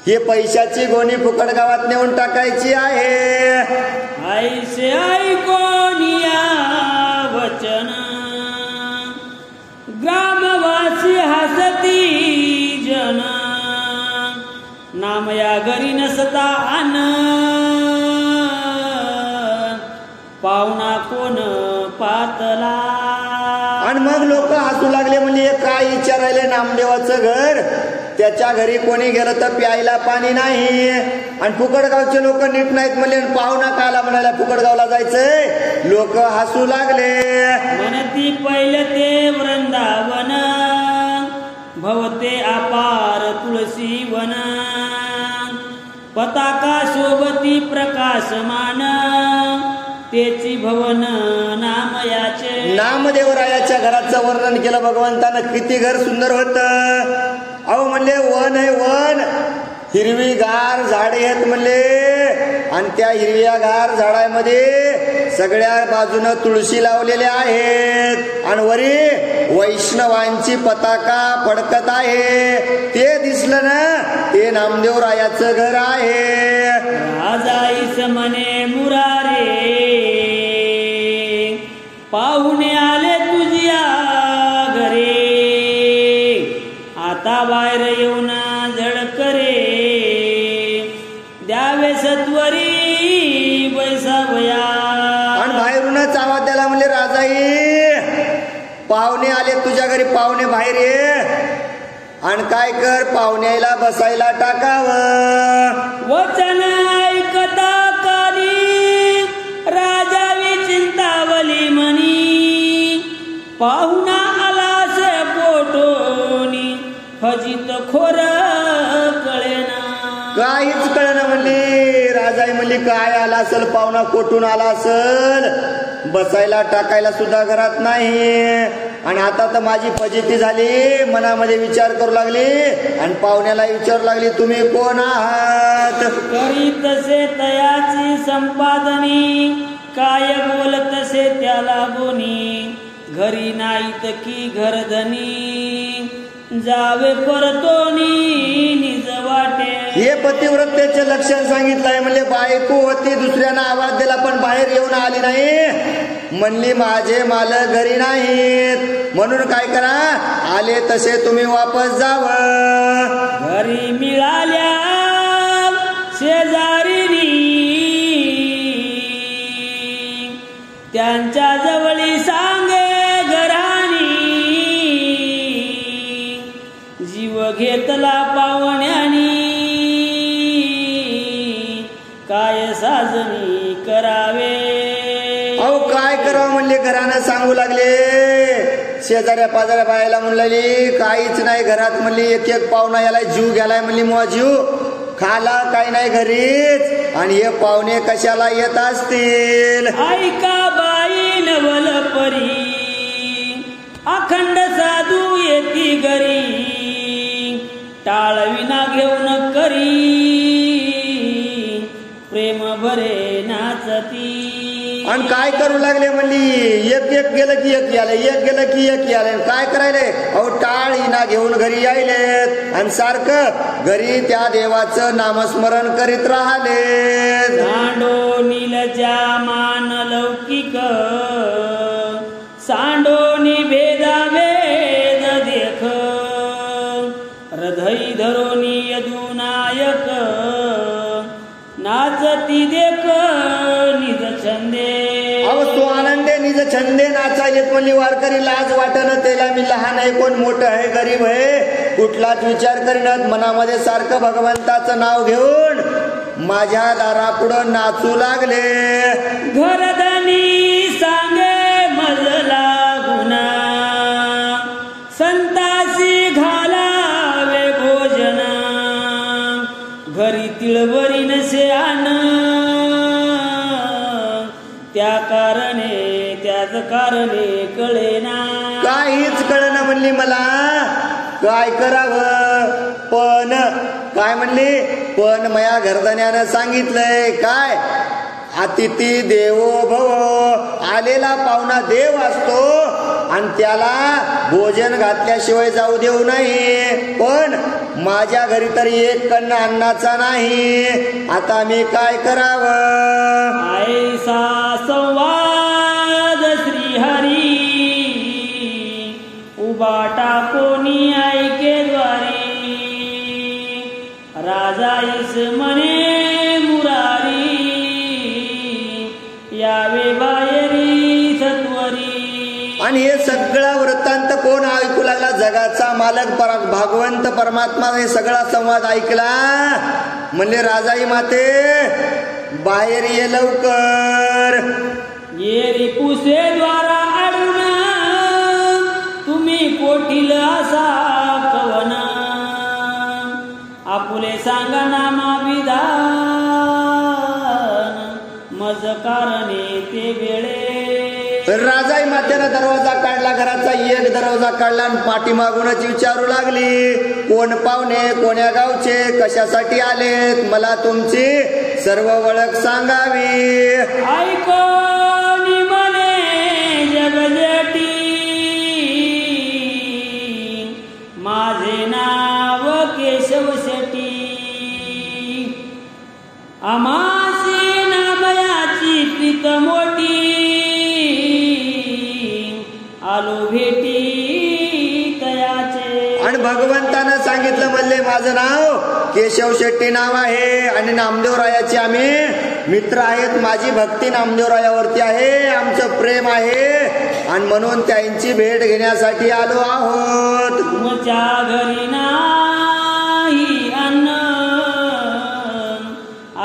हे पैशाची गोणी फुकटगावात नेऊन टाकायची आहे. ऐसे ऐकोनिया वचन ग्रामवासी हसती जन नामया घरी नसता आन पाहुणा कोण पातला. आणि मग लोक हसू लागले म्हणजे काय विचारायले नामदेवाचं घर त्याच्या घरी कोणी गेलं तर प्यायला पाणी नाही. आणि फुकटगावचे लोक नीट नाहीत म्हणले पाहुणा काला म्हणाला फुकटगावला जायचंय. लोक हसू लागले. म्हणती पहिले ते वृंदावन भवते अपार तुळशी वन पताका शोभती प्रकाशमान तेची भवन नामयाचे. नामदेवरायाच्या घराचं वर्णन केलं भगवंतानं. किती घर सुंदर होतं. अहो म्हणले वन आहे वन हिरवीगार झाडे आहेत म्हणले आणि त्या हिरव्यागार झाडामध्ये सगळ्या बाजूनं तुळशी लावलेल्या आहेत आणि वरी वैष्णवांची पताका फडकत आहे. ते दिसलं ना ते नामदेवरायाचं घर आहे. राजाईस म्हणे मुरारे पाहुणे आले तुझ्या घरे आता बाहेर येऊन झडकरे द्यावे सत्वरी बैसावया. आणि बाहेरूनच आवाज द्यायला म्हणले राजाई पाहुणे आले तुझ्या घरी, पाहुणे बाहेर ये आणि काय कर, पाहुण्याला बसायला टाकावं. वचन ऐकता काली राजा विचिंतावली म्हणी, पाहुणा आलास पोटोनी फजित खोर कळेना. काहीच कळेना म्हणली. राजाई म्हणली काय आला असल, पाहुणा कोठून आला असल, बसायला टाकायला सुद्धा घरात नाही. आणि आता तर माझी फजिती झाली, मनामध्ये विचार करू लागली आणि पाहुण्याला विचारू लागली तुम्ही कोण आहात. करी तसे तयाची संपादनी, काय बोल तसे त्याला गुणी, घरी नाहीत की घरधनी, जावे परतोनी निज वाटे. हे पतिव्रतेचे लक्षण सांगितलंय. म्हणले बायको होती, दुसऱ्यांना आवाज दिला पण बाहेर येऊन आली नाही. म्हणली माझे मालक घरी नाहीत, म्हणून काय करा, आले तसे तुम्ही वापस जावं. घरी मिळाल्या शेजारीनी, त्यांच्या जवळी सांगे घरानी, जीव घेतला पाहुण्यानी, काय साजणी करावे. अहो काय करावं म्हणले, घरानं सांगू लागले. शेजाऱ्या पाजाऱ्या बायाला म्हणलेली काहीच नाही घरात. म्हणली एक एक पाहुणा याला जीव गेलाय. म्हणली मग जीव खाला काही नाही घरीच, आणि हे पाहुणे कशाला येत असतील. ऐका बाई नवल परी, अखंड साधू येती घरी, टाळविना घेऊन करी, प्रेम भरे नाचती. आणि काय करू लागले म्हणली, एक एक गेलं की एक याले, एक गेलं की एक याले. काय करायले, अहो टाळ इना घेऊन घरी यायलेत आणि सारखं घरी त्या देवाचं नामस्मरण करीत राहिले. सांडो नीलजा मान लौकिक, सांडोनी भेदा भेद देख, हृदय धरोनी यदुनायक, नाचती देख निज छंदे. अहो तो आनंदे निज छंदे नाचायलेत. म्हणली वारकरी लाज वाटन त्याला, मी लहान आहे कोण मोठं आहे गरीब आहे कुठलाच विचार करीनात, मनामध्ये सारखं भगवंताचं नाव घेऊन माझ्या दारापुढं नाचू लागले. घरधनी सांगे मजला गुना, संतासी घालावे भोजना, घरी तिळवरी नसे आण, त्या कारणे त्याच कारणे कळेना. काहीच कळेना म्हणली मला काय करावं. पण काय म्हणली, पण मया घरधन्यानं सांगितलंय काय, अतिथी देवो भव, आलेला पाहुणा देव असतो आणि त्याला भोजन घातल्याशिवाय जाऊ देऊ नये. पण माझ्या घरी तरी एक कण अन्नाचा नाही, आता मी काय करावं. ऐसा संवाद श्रीहरी, उभा टाकोनी ऐके द्वारी, राजाईस म्हणे मुरारी, यावे बाहेरी सत्वरी. आणि हे सगळा वृत्तांत कोण ऐकू लागला, जगाचा मालक भगवंत परमात्मा हे सगळा संवाद ऐकला. म्हणले राजाई माते बाहेर ये लवकर. ये रिपुसे द्वारा अडून, तुम्ही कोठील असा कवन, आपुले सांगा नामा विधान, मज कारणे ते वेळे. राजाई मातेनं दरवाजा काढला, घराचा एक दरवाजा काढला आणि पाठीमागूनच विचारू लागली, कोण पाहुणे, कोण्या गावचे, कशासाठी आलेत, मला तुमची सर्व ओळख सांगावी. ऐको म्हणे जगजेटी, माझे नाव केशव शेटी, आमासी नामयाची प्रीत मोठी, आलो भेटी तयाचे. आणि भगवंतानं सांगितलं म्हणले माझं नाव केशव शेट्टी नाव आहे आणि नामदेव रायाची आम्ही मित्र आहेत, माझी भक्ती नामदेवरायावरती आहे, आमचं प्रेम आहे आणि म्हणून त्यांची भेट घेण्यासाठी आलो आहोत. तुमच्या घरी नाही अन्न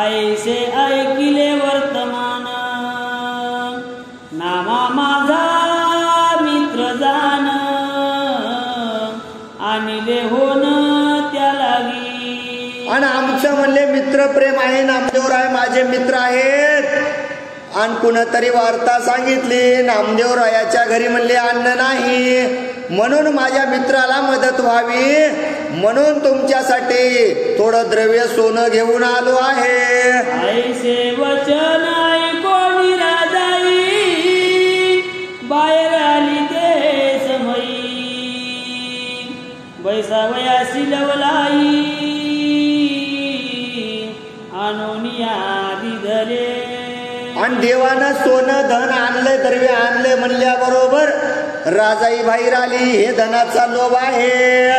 ऐसे ऐकिले वर्तमान नामा माझा मित्र जाण आणले होन त्या लागी. आणि आमचं म्हणले मित्र प्रेम आहे, नामदेवराय माझे मित्र आहेत. आणि कुणतरी वार्ता सांगितली नामदेवरायाच्या घरी म्हणले अन्न नाही, म्हणून माझ्या मित्राला मदत व्हावी म्हणून तुमच्यासाठी थोडं द्रव्य सोनं घेऊन आलो आहे. ऐसे वचन ऐकोनी राजाई बाहेर आली ते समयी बैसावयासी लवलाई आणोनिया दिधले. आणि देवानं सोनं धन आणलंय, द्रव्य आणलंय म्हणल्याबरोबर राजाई बाहेर आली. हे धनाचा लोभ आहे.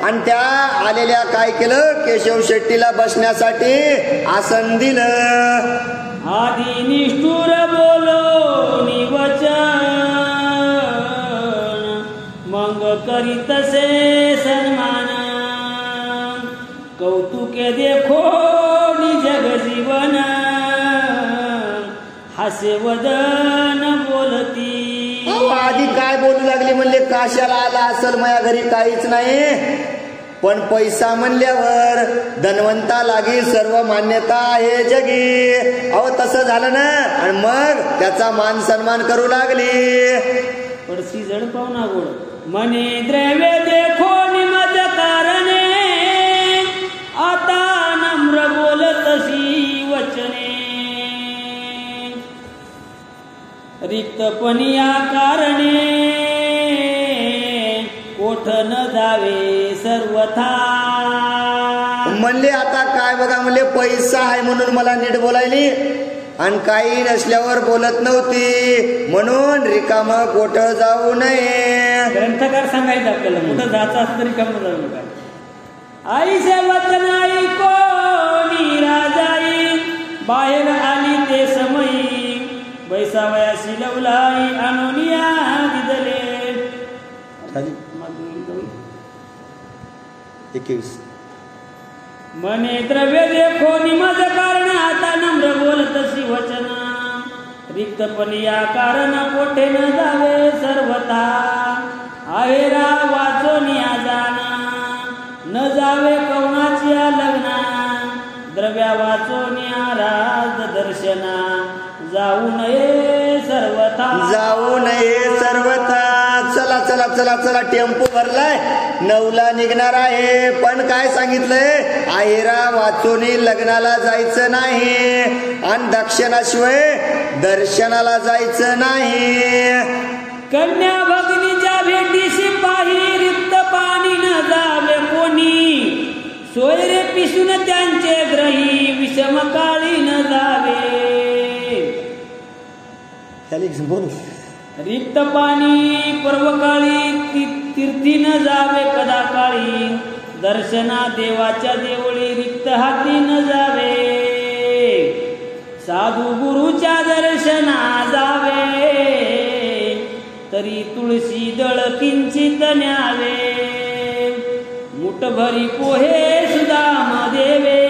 आणि त्या आलेल्या काय केलं, केशव शेट्टीला बसण्यासाठी आसन दिलं. आधी निष्ठुर बोलो निवचन मग करीतसे सन्मान कौतुके देखो निजग जीवन हास्य वदन बोलती. आधी काय बोलू लागली म्हणले, काशाला आला असल, माझ्या घरी काहीच नाही. पण पैसा म्हणल्यावर धनवंता लागी सर्व मान्यता आहे जगी. अहो तसं झालं ना. आणि मग त्याचा मान सन्मान करू लागली. पडसी जड पाहुणा गोड मने द्रव्य देखो निमज कारणे आता नम्र बोलतशी वचने रिक्तपणी या कारणे कोठ न जावे सर्वथा. म्हणले आता काय बघा, म्हणले पैसा आहे म्हणून मला नीट बोलायली आणि काही नसल्यावर बोलत नव्हती म्हणून रिकाम कोठ जाऊ नये. ग्रंथकार सांगायचं आपल्याला, कुठं जायचं असं तरी रिकाम जाऊ नका. आईचे वचन ऐकोनी राजाई बाहेर आली ते समयी बैसावयासी लवलाई आणोनिया दिदले. 21 मने द्रव्य देखो निमज कारण आता नम्र बोलतशी वचन रिक्तपणी या कारण कोठे न जावे सर्वथा. आहेरा वाचोनिया जाना न जावे कवनाच्या लग्ना द्रव्या वाचोनिया राज दर्शना जाऊ नये सर्वथा. जाऊ नये सर्वथा. चला चला चला चला, टेम्पो भरलाय, 9ला निघणार आहे. पण काय सांगितलंय, आहेरा वाचोनी लग्नाला जायचं नाही आणि दक्षिणाशिवाय दर्शनाला जायचं नाही. कन्या भगिनीच्या भेटीशी पाही रिक्त पाणी न जावे कोणी सोयरे पिसून त्यांचे ग्रही विषम काळी न जावे. रिक्त पाणी पर्वकाळी तीर्थी न जावे कदा काळी दर्शना देवाच्या देवळी रिक्त हाती न जावे. साधू गुरुच्या दर्शना जावे तरी तुळशी दळ किंचित न्यावे. मुठभरी पोहे सुदाम देवे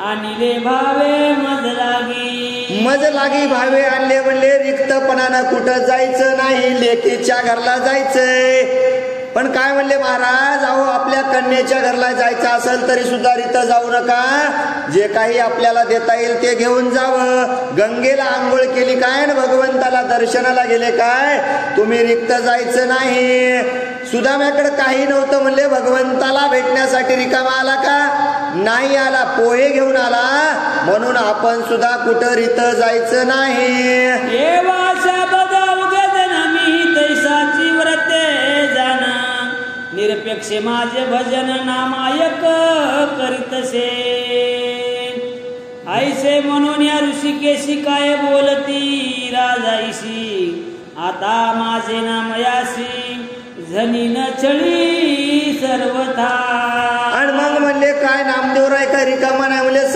आणले भावे मज लागी भावे आणले म्हणले. रिक्तपणानं कुठं जायचं नाही, लेकीच्या घरला जायचंय. पण काय म्हणले महाराज, अहो आपल्या कन्येच्या घरला जायचं असेल तरी सुद्धा रितं जाऊ नका. जे काही आपल्याला देता येईल ते घेऊन जावं. गंगेला आंघोळ केली काय ना भगवंताला दर्शनाला गेले काय, तुम्ही रिक्त जायचं नाही. सुदाम्याकडे काही नव्हतं म्हणले, भगवंताला भेटण्यासाठी रिकामा आला का, नाही आला, पोहे घेऊन आला. म्हणून आपण सुद्धा कुठं रित जायचं नाही. तैसाची व्रते जाण निरपेक्ष माझे भजन नामायक करीतसे. ऐसे म्हणून या ऋषिकेशी काय बोलती राजाईशी आता माझे नामयासी झनी न छळी सर्वथा. आणि मग म्हणले काय नामदेवराय काय रिकामा नाही म्हणले.